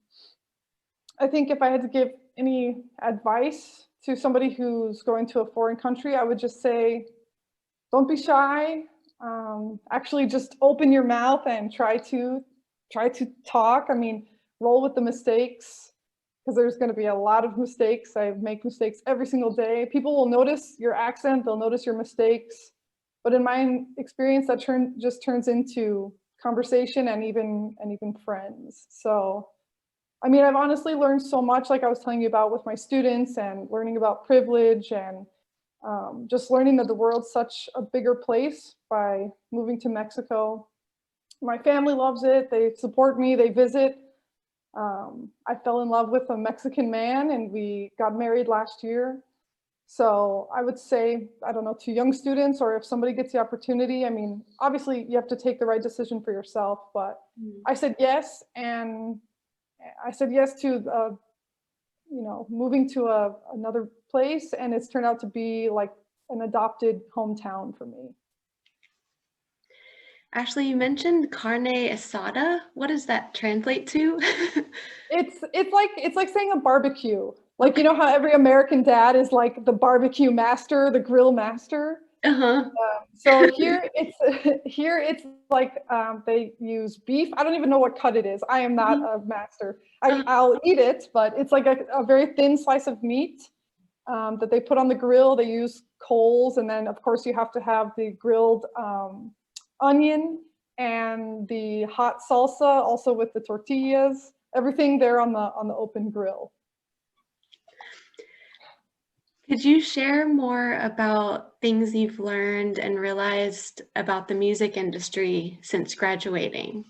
think if I had to give any advice to somebody who's going to a foreign country, I would just say, don't be shy. Actually just open your mouth and try to talk. I mean, roll with the mistakes, because there's going to be a lot of mistakes. I make mistakes every single day. People will notice your accent, they'll notice your mistakes. But in my experience, that just turns into conversation and even friends. So, I mean, I've honestly learned so much, like I was telling you about with my students, and learning about privilege, and just learning that the world's such a bigger place by moving to Mexico. My family loves it. They support me. They visit. I fell in love with a Mexican man and we got married last year. So I would say, I don't know, to young students, or if somebody gets the opportunity, I mean, obviously you have to take the right decision for yourself, but I said yes. And I said yes to, you know, moving to another place. And it's turned out to be like an adopted hometown for me. Ashley, you mentioned carne asada. What does that translate to? It's like saying a barbecue. Like, you know how every American dad is like the barbecue master, the grill master? Uh-huh. So here it's here it's like they use beef. I don't even know what cut it is. I am not a master. I'll eat it, but it's like a very thin slice of meat that they put on the grill. They use coals, and then of course you have to have the grilled onion and the hot salsa, also with the tortillas. Everything there on the open grill. Could you share more about things you've learned and realized about the music industry since graduating?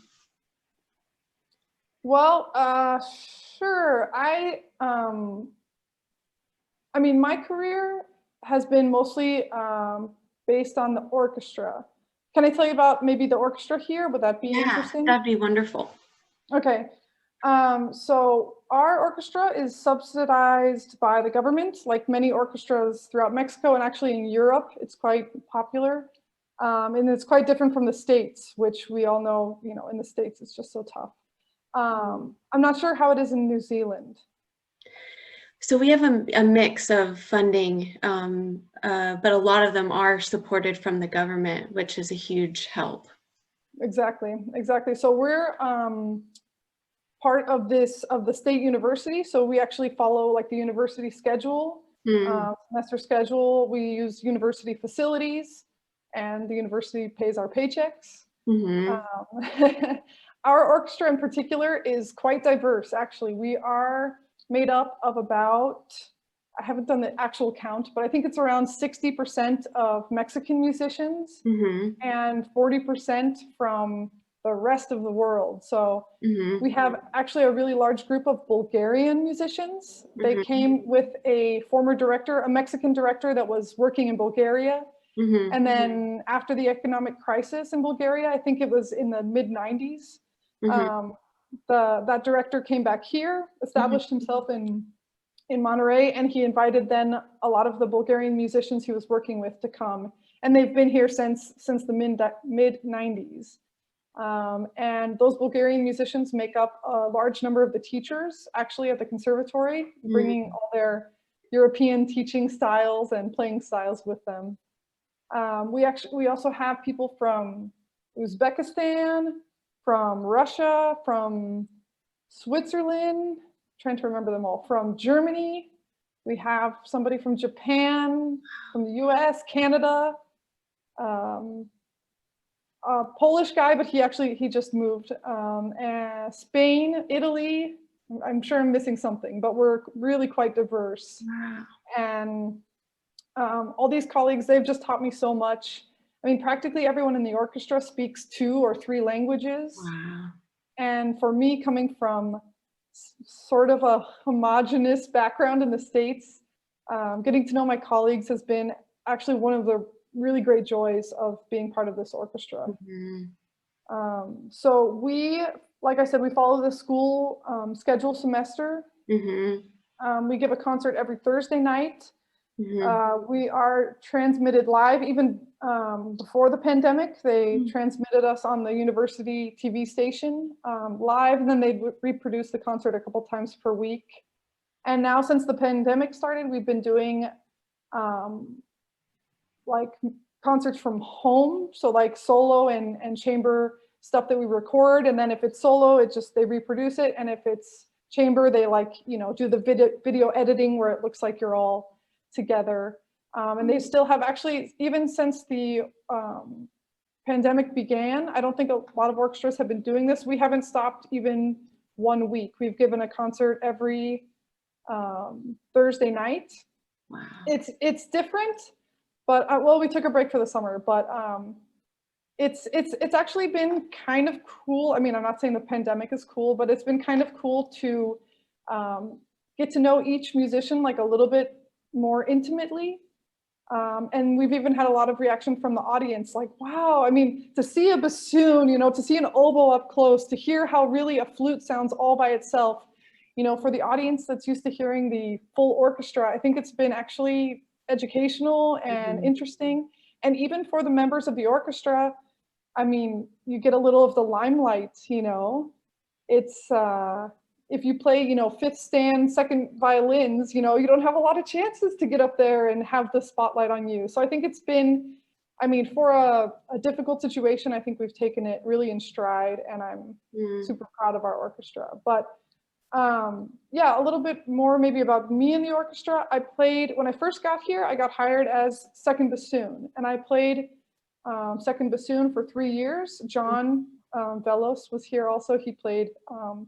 Well, sure. I mean, my career has been mostly based on the orchestra. Can I tell you about maybe the orchestra here? Would that be Yeah, interesting? that'd be wonderful. Okay. So our orchestra is subsidized by the government, like many orchestras throughout Mexico and actually in Europe. It's quite popular. And it's quite different from the States, which we all know, you know, in the States, it's just so tough. I'm not sure how it is in New Zealand. So we have a mix of funding, but a lot of them are supported from the government, which is a huge help. Exactly, exactly. So we're part of the state university. So we actually follow like the university schedule, semester schedule. We use university facilities, and the university pays our paychecks. Our orchestra in particular is quite diverse. Actually, we are made up of about, I haven't done the actual count, but I think it's around 60% of Mexican musicians and 40% from the rest of the world. So we have actually a really large group of Bulgarian musicians. They came with a former director, a Mexican director that was working in Bulgaria. And then after the economic crisis in Bulgaria, I think it was in the mid-90s, that director came back here, established himself in Monterrey, and he invited then a lot of the Bulgarian musicians he was working with to come. And they've been here since the mid-90s. And those Bulgarian musicians make up a large number of the teachers actually at the conservatory, bringing all their European teaching styles and playing styles with them. We also have people from Uzbekistan, from Russia, from Switzerland, trying to remember them all, from Germany. We have somebody from Japan, from the US, Canada, a Polish guy, but he just moved, and Spain, Italy. I'm sure I'm missing something, but we're really quite diverse. Wow. And all these colleagues, they've just taught me so much. I mean, practically everyone in the orchestra speaks 2 or 3 languages. Wow. And for me, coming from sort of a homogenous background in the States, getting to know my colleagues has been actually one of the really great joys of being part of this orchestra. So we, like I said, we follow the school schedule semester. We give a concert every Thursday night. We are transmitted live. Even before the pandemic, they transmitted us on the university TV station live, and then they reproduce the concert a couple times per week. And now, since the pandemic started, we've been doing like concerts from home, so like solo and chamber stuff that we record, and then if it's solo, they reproduce it, and if it's chamber, they do the video editing where it looks like you're all together. And they still have, actually, even since the pandemic began, I don't think a lot of orchestras have been doing this. We haven't stopped even 1 week. We've given a concert every Thursday night. Wow. It's different, but well, we took a break for the summer, but it's actually been kind of cool. I mean, I'm not saying the pandemic is cool, but it's been kind of cool to get to know each musician like a little bit more intimately. And we've even had a lot of reaction from the audience, like, wow, I mean, to see a bassoon, to see an oboe up close, to hear how really a flute sounds all by itself, for the audience that's used to hearing the full orchestra, I think it's been actually educational and interesting. And even for the members of the orchestra, I mean, you get a little of the limelight, it's, if you play, fifth stand, second violins, you don't have a lot of chances to get up there and have the spotlight on you. So I think it's been I mean, for a difficult situation, I think we've taken it really in stride, and I'm super proud of our orchestra. But yeah, a little bit more maybe about me in the orchestra. I played, when I first got here, I got hired as second bassoon, and I played second bassoon for 3 years. John Velos was here also. He played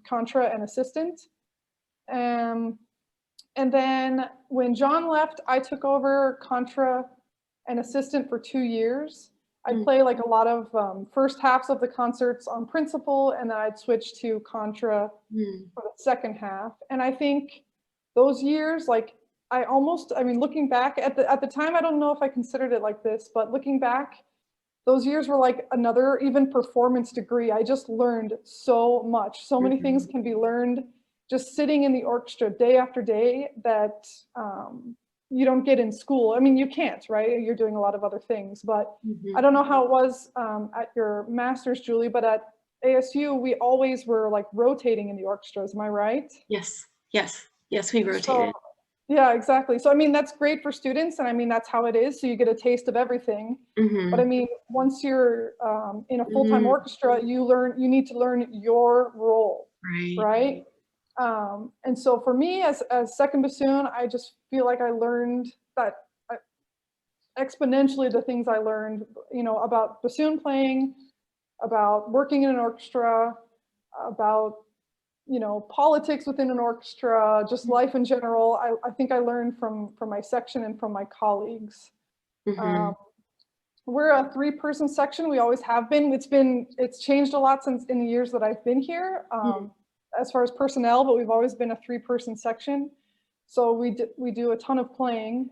contra and assistant. And then when John left, I took over contra and assistant for 2 years. I'd play like a lot of first halves of the concerts on principal, and then I'd switch to contra for the second half. And I think those years, like I mean, looking back at the time, I don't know if I considered it like this, but looking back, those years were like another even performance degree. I just learned so much. So many things can be learned just sitting in the orchestra day after day that you don't get in school. I mean, you can't, right? You're doing a lot of other things, but I don't know how it was at your master's, Julie, but at ASU, we always were like rotating in the orchestras. Am I right? Yes, yes, yes, we rotated. So, yeah, exactly. So, I mean, that's great for students, and I mean, that's how it is. So you get a taste of everything. But I mean, once you're in a full-time orchestra, you need to learn your role, right? And so for me as second bassoon, I just feel like I learned that exponentially the things I learned, you know, about bassoon playing, about working in an orchestra, about, you know, politics within an orchestra, just life in general. I think I learned from my section and from my colleagues. We're a 3-person section. We always have been. It's changed a lot since in the years that I've been here. As far as personnel, but we've always been a 3-person section. So we do a ton of playing.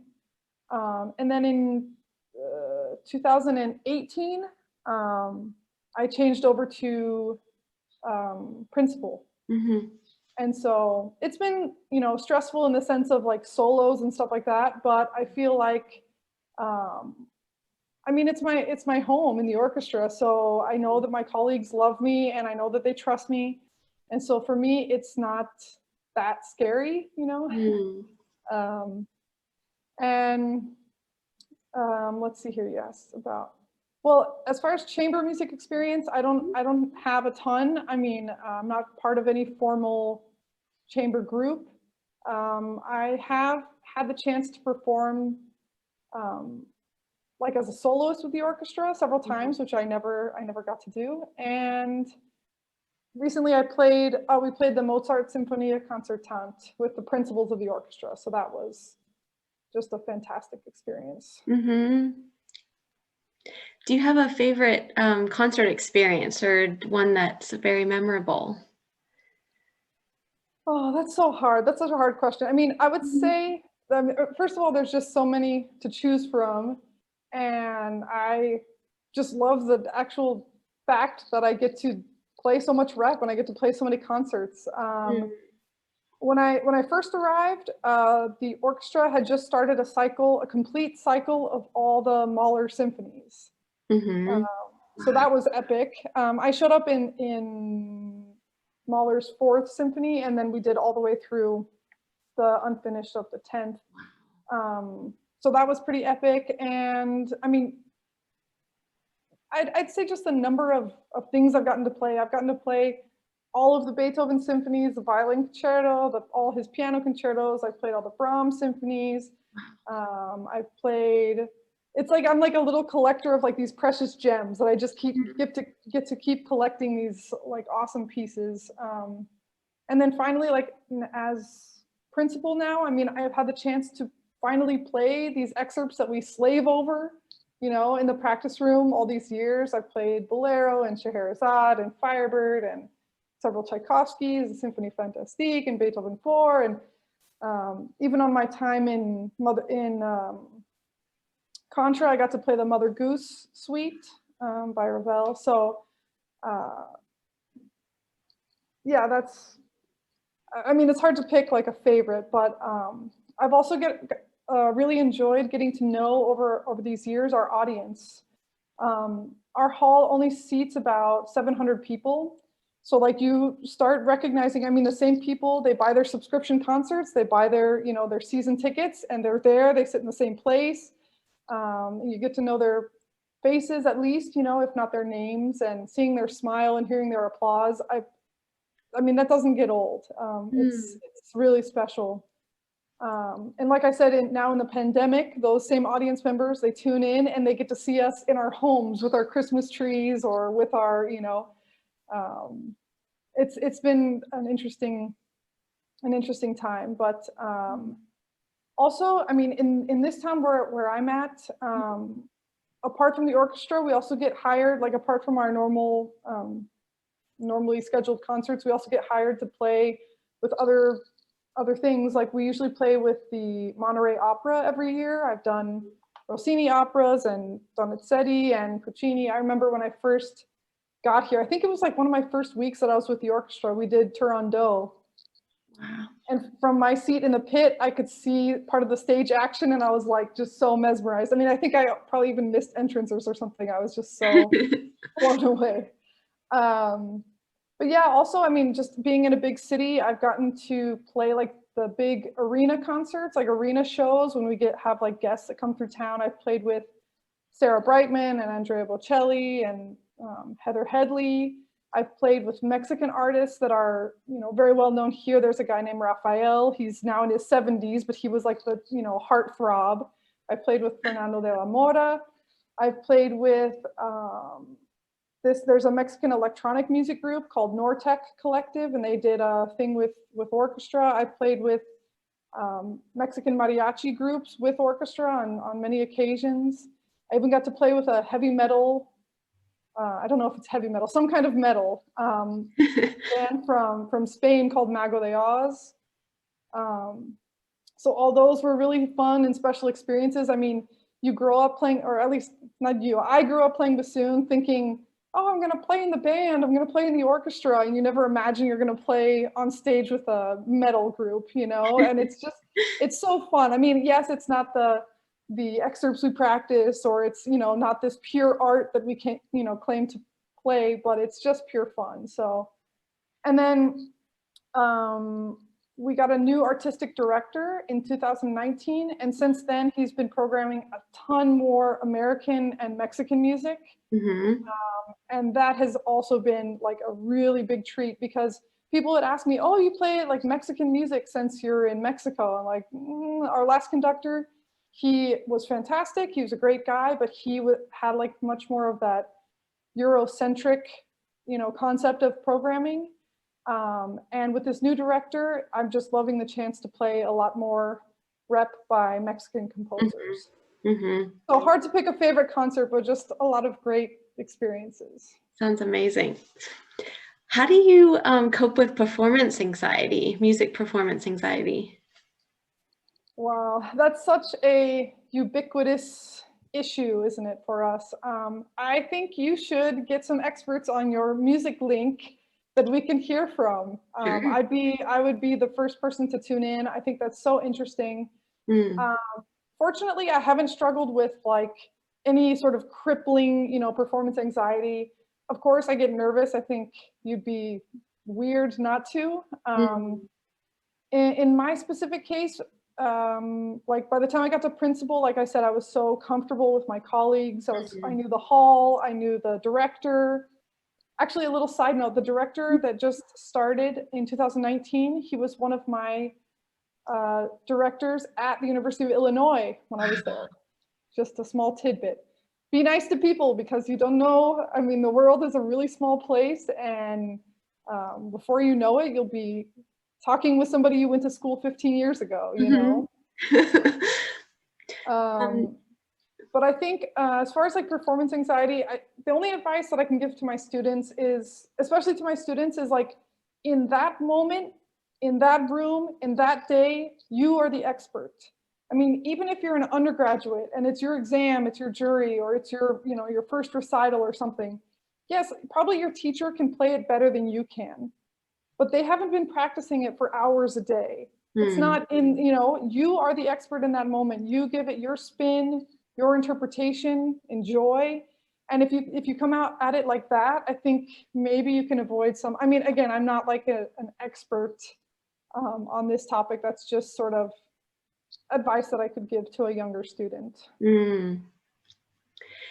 And then in 2018, I changed over to principal. And so it's been, you know, stressful in the sense of like solos and stuff like that. But I feel like, I mean, it's my home in the orchestra. So I know that my colleagues love me, and I know that they trust me. And so for me, it's not that scary, you know? Let's see here, you asked about, well, as far as chamber music experience, I don't have a ton. I mean, I'm not part of any formal chamber group. I have had the chance to perform like as a soloist with the orchestra several times, which I never got to do. And recently we played the Mozart Sinfonia Concertante with the principals of the orchestra. So that was just a fantastic experience. Do you have a favorite concert experience, or one that's very memorable? Oh, that's so hard. That's such a hard question. I mean, I would say, first of all, there's just so many to choose from. And I just love the actual fact that I get to play so much rep, and I get to play so many concerts. When I first arrived, the orchestra had just started a complete cycle of all the Mahler symphonies. So that was epic. I showed up in Mahler's 4th symphony, and then we did all the way through the unfinished of the 10th. So that was pretty epic. And I mean, I'd say just the number of things I've gotten to play. I've gotten to play all of the Beethoven symphonies, the violin concerto, all his piano concertos. I've played all the Brahms symphonies. I've played, it's like I'm like a little collector of like these precious gems that I just get to keep collecting these like awesome pieces. And then finally, like as principal now, I mean, I've had the chance to finally play these excerpts that we slave over, you know, in the practice room all these years. I've played Bolero and Scheherazade and Firebird and several Tchaikovskys, the Symphonie Fantastique and Beethoven 4, and even on my time in Contra, I got to play the Mother Goose Suite by Ravel. So yeah, I mean, it's hard to pick like a favorite, but I've also really enjoyed getting to know over these years our audience. Our hall only seats about 700 people. So like you start recognizing, I mean, the same people, they buy their subscription concerts, they buy their, you know, their season tickets, and they're there, they sit in the same place. You get to know faces at least, you know, if not their names, and seeing their smile and hearing their applause. I mean, that doesn't get old. It's really special. And like I said, now in the pandemic, those same audience members, they tune in and they get to see us in our homes with our Christmas trees or with our, you know, it's been an interesting time. But also, I mean, in this town where I'm at, apart from the orchestra, we also get hired, like apart from our normally scheduled concerts, we also get hired to play with other things. Like we usually play with the Monterrey Opera every year. I've done Rossini operas and Donizetti and Puccini. I remember when I first got here, I think it was like one of my first weeks that I was with the orchestra, we did Turandot. Wow. And from my seat in the pit, I could see part of the stage action, and I was like just so mesmerized. I mean, I think I probably even missed entrances or something. I was just so blown away. But yeah, also, I mean, just being in a big city, I've gotten to play like the big arena concerts, like arena shows when we have like guests that come through town. I've played with Sarah Brightman and Andrea Bocelli and Heather Headley. I've played with Mexican artists that are, you know, very well known here. There's a guy named Rafael. He's now in his 70s, but he was like the, you know, heartthrob. I played with Fernando de la Mora. I've played with there's a Mexican electronic music group called Nortec Collective, and they did a thing with orchestra. I played with Mexican mariachi groups with orchestra on many occasions. I even got to play with a heavy metal, I don't know if it's heavy metal, some kind of metal band from Spain called Mago de Oz. So all those were really fun and special experiences. I mean, you grow up playing, or at least not you, I grew up playing bassoon thinking, oh, I'm gonna play in the band, I'm gonna play in the orchestra, and you never imagine you're gonna play on stage with a metal group, you know, and it's just, it's so fun. I mean, yes, it's not the excerpts we practice, or it's, you know, not this pure art that we can't, you know, claim to play, but it's just pure fun. So, and then we got a new artistic director in 2019, and since then he's been programming a ton more American and Mexican music. And that has also been like a really big treat, because people would ask me, oh, you play like Mexican music since you're in Mexico. And like, our last conductor, he was fantastic. He was a great guy, but he had like much more of that Eurocentric, you know, concept of programming. And with this new director, I'm just loving the chance to play a lot more rep by Mexican composers. So hard to pick a favorite concert, but just a lot of great experiences. Sounds amazing. How do you cope with performance anxiety, music performance anxiety? Wow, that's such a ubiquitous issue, isn't it, for us? I think you should get some experts on your music link that we can hear from. I would be the first person to tune in. I think that's so interesting. Fortunately, I haven't struggled with like any sort of crippling, you know, performance anxiety. Of course, I get nervous. I think you'd be weird not to. In my specific case, like by the time I got to principal, like I said, I was so comfortable with my colleagues. I knew the hall, I knew the director. Actually, a little side note, the director that just started in 2019, he was one of my directors at the University of Illinois when I was there. Just a small tidbit. Be nice to people, because you don't know, I mean, the world is a really small place, and before you know it, you'll be talking with somebody you went to school 15 years ago, you know? But I think as far as like performance anxiety, the only advice that I can give to my students is, especially to my students, is like, in that moment, in that room, in that day, you are the expert. I mean, even if you're an undergraduate and it's your exam, it's your jury, or it's your, you know, your first recital or something, yes, probably your teacher can play it better than you can, but they haven't been practicing it for hours a day. It's not in, you know, you are the expert in that moment. You give it your spin, your interpretation, enjoy. And if you come out at it like that, I think maybe you can avoid some, I mean, again, I'm not like an expert on this topic. That's just sort of advice that I could give to a younger student.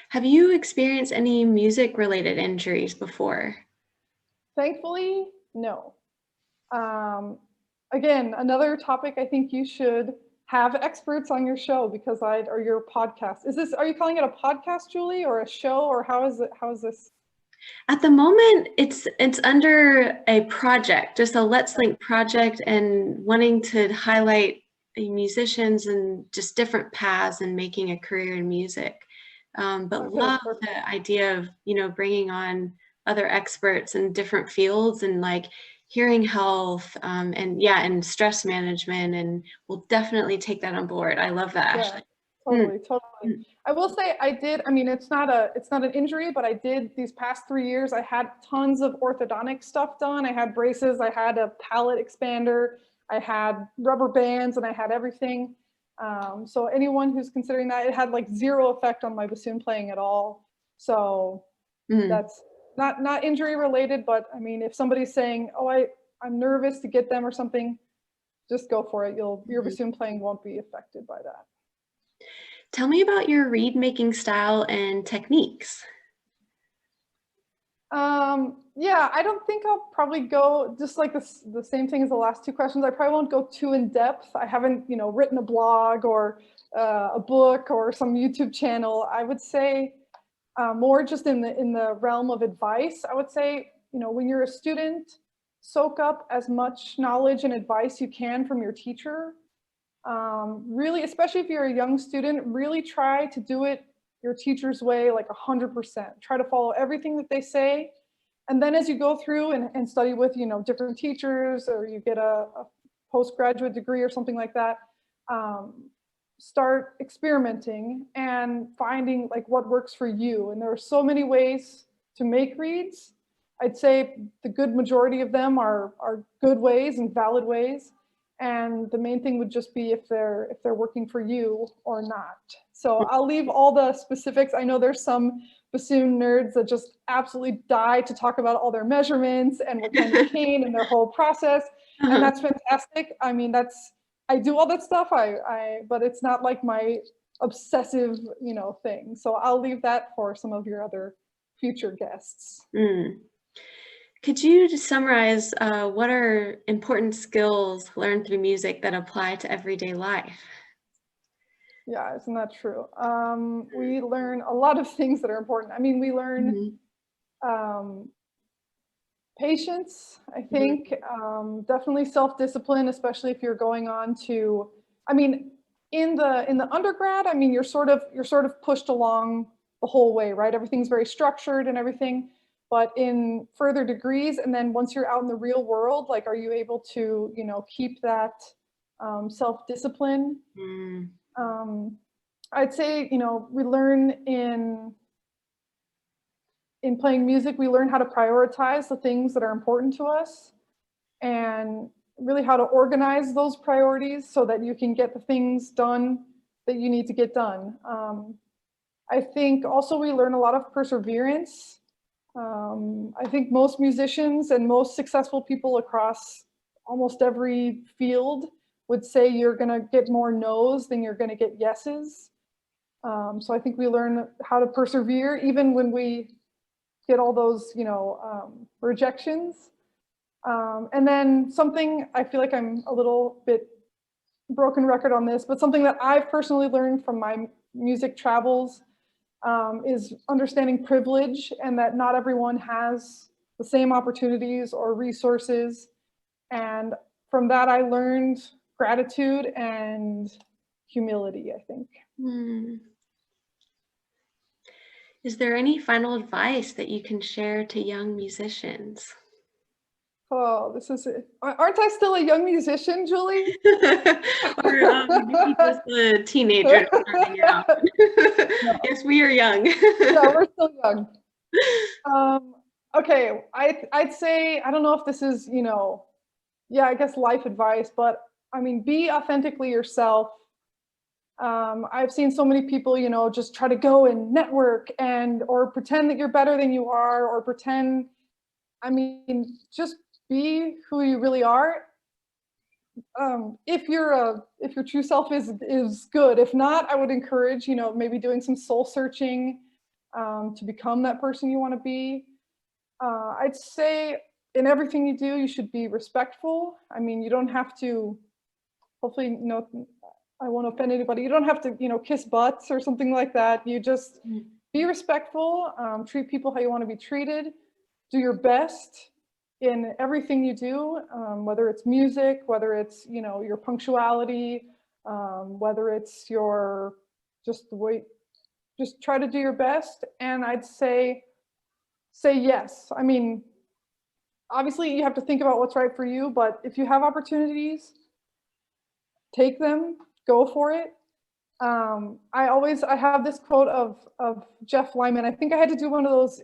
Have you experienced any music-related injuries before? Thankfully, no. Again, another topic I think you should have experts on your show because or your podcast. Are you calling it a podcast, Julie, or a show, or how is this? At the moment, it's under a project, just a Let's Link project, and wanting to highlight musicians and just different paths and making a career in music. But Okay, love perfect. the idea of, bringing on other experts in different fields and like hearing health and stress management, and we'll definitely take that on board. I love that, Yeah, Ashley. totally. Mm. I will say I mean, it's not an injury, but I did these past 3 years, I had tons of orthodontic stuff done. I had braces, I had a palate expander, I had rubber bands, and I had everything. So anyone who's considering that, it had like zero effect on my bassoon playing at all. So that's not injury related, but I mean, if somebody's saying, oh, I'm nervous to get them or something, just go for it. Your bassoon playing won't be affected by that. Tell me about your reed making style and techniques. Yeah, I don't think I'll probably go just like the same thing as the last two questions. I probably won't go too in depth. I haven't, written a blog or a book or some YouTube channel. I would say more just in the realm of advice. I would say, when you're a student, soak up as much knowledge and advice you can from your teacher. Really, especially if you're a young student, really try to do it your teacher's way, like 100%. Try to follow everything that they say. And then as you go through and study with, different teachers, or you get a postgraduate degree or something like that, start experimenting and finding like what works for you. And there are so many ways to make reeds. I'd say the good majority of them are good ways and valid ways. And the main thing would just be if they're working for you or not. So I'll leave all the specifics. I know there's some bassoon nerds that just absolutely die to talk about all their measurements and what kind of cane and their whole process. And that's fantastic. I mean, I do all that stuff. But it's not like my obsessive, thing. So I'll leave that for some of your other future guests. Could you just summarize what are important skills learned through music that apply to everyday life? Yeah, isn't that true? We learn a lot of things that are important. I mean, we learn patience, I think, definitely self-discipline, especially if you're going on to, I mean, in the undergrad, I mean, you're sort of pushed along the whole way, right? Everything's very structured and everything. But in further degrees, and then once you're out in the real world, like, are you able to, keep that self-discipline? I'd say, we learn in playing music, we learn how to prioritize the things that are important to us and really how to organize those priorities so that you can get the things done that you need to get done. I think also we learn a lot of perseverance. I think most musicians and most successful people across almost every field would say you're going to get more no's than you're going to get yeses. So I think we learn how to persevere even when we get all those, rejections. And then something, I feel like I'm a little bit broken record on this, but something that I've personally learned from my music travels is understanding privilege, and that not everyone has the same opportunities or resources. And from that, I learned gratitude and humility, I think. Is there any final advice that you can share to young musicians? Oh, this is it. Aren't I still a young musician, Julie? Or maybe just a teenager starting out. No. Yes, we are young. Yeah, we're still young. Okay, I'd say, I don't know if this is, I guess life advice, but I mean, be authentically yourself. I've seen so many people, just try to go and network or pretend that you're better than you are, or pretend, I mean, just be who you really are. If your true self is good. If not, I would encourage, maybe doing some soul searching, to become that person you want to be. I'd say in everything you do, you should be respectful. I mean, you don't have to, hopefully, no, I won't offend anybody. You don't have to, kiss butts or something like that. You just be respectful, treat people how you want to be treated, do your best in everything you do, whether it's music, whether it's, your punctuality, whether it's your, just the way, just try to do your best. And I'd say yes. I mean, obviously you have to think about what's right for you, but if you have opportunities, take them, go for it. I have this quote of Jeff Lyman. I think I had to do one of those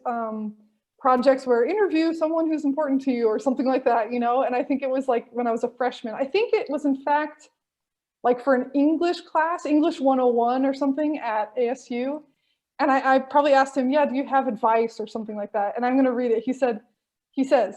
projects where interview someone who's important to you or something like that, and I think it was like when I was a freshman. I think it was in fact like for an English class, English 101 or something at ASU. And I probably asked him, yeah, do you have advice or something like that? And I'm going to read it. He says,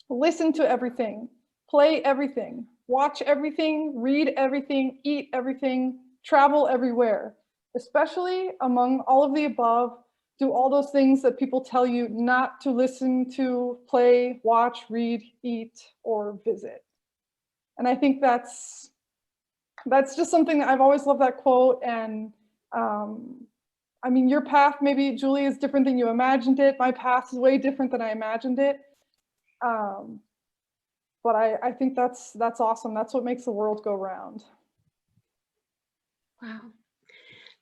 listen to everything, play everything, watch everything, read everything, eat everything, travel everywhere, especially among all of the above, do all those things that people tell you not to listen to, play, watch, read, eat, or visit. And I think that's just something that I've always loved that quote. And I mean, your path, maybe Julie, is different than you imagined it. My path is way different than I imagined it. But I think that's awesome. That's what makes the world go round. Wow.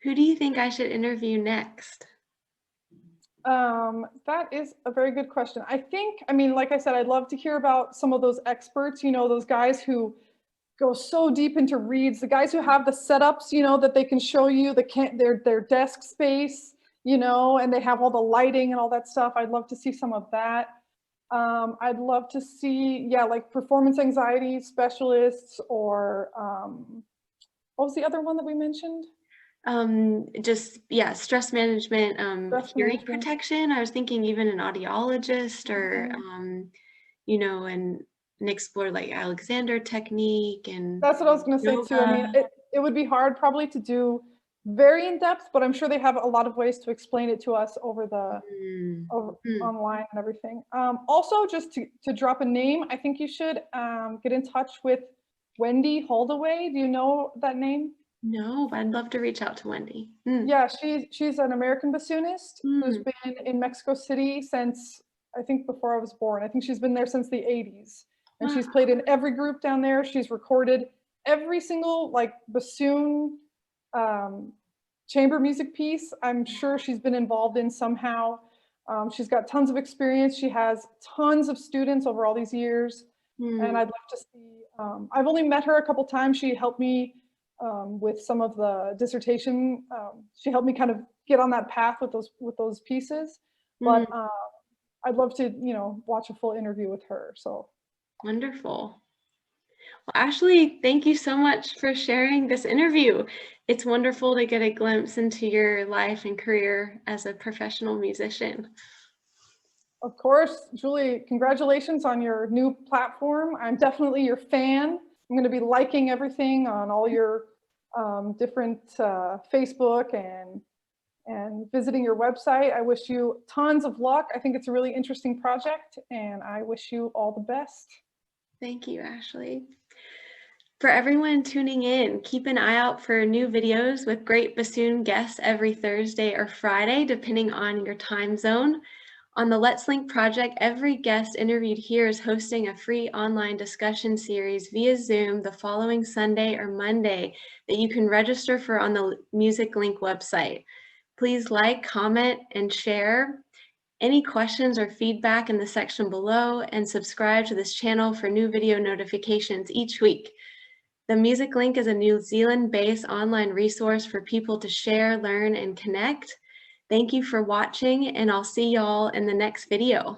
Who do you think I should interview next? That is a very good question. I mean, like I said, I'd love to hear about some of those experts, those guys who go so deep into reeds, the guys who have the setups, that they can show you their desk space, and they have all the lighting and all that stuff. I'd love to see some of that. I'd love to see, like performance anxiety specialists, or what was the other one that we mentioned? Stress management, Stress hearing management. protection. I was thinking even an audiologist, or and explore like Alexander technique. And that's what I was going to say too. I mean, it would be hard probably to do very in depth, but I'm sure they have a lot of ways to explain it to us over online and everything. Also, just to drop a name, I think you should get in touch with Wendy Holdaway. Do you know that name? No, but I'd love to reach out to Wendy. Yeah, she's an American bassoonist who's been in Mexico City since, I think, before I was born. I think she's been there since the 80s. And she's played in every group down there. She's recorded every single like bassoon chamber music piece. I'm sure she's been involved in somehow. She's got tons of experience. She has tons of students over all these years. And I'd love to see, I've only met her a couple times. She helped me with some of the dissertation. She helped me kind of get on that path with those pieces. But I'd love to, watch a full interview with her. So. Wonderful. Well, Ashley, thank you so much for sharing this interview. It's wonderful to get a glimpse into your life and career as a professional musician. Of course, Julie, congratulations on your new platform. I'm definitely your fan. I'm going to be liking everything on all your different Facebook and visiting your website. I wish you tons of luck. I think it's a really interesting project, and I wish you all the best. Thank you, Ashley. For everyone tuning in, keep an eye out for new videos with great bassoon guests every Thursday or Friday, depending on your time zone. On the Let's Link project, every guest interviewed here is hosting a free online discussion series via Zoom the following Sunday or Monday that you can register for on the Music Link website. Please like, comment, and share. Any questions or feedback in the section below, and subscribe to this channel for new video notifications each week. The Music Link is a New Zealand-based online resource for people to share, learn, and connect. Thank you for watching, and I'll see y'all in the next video.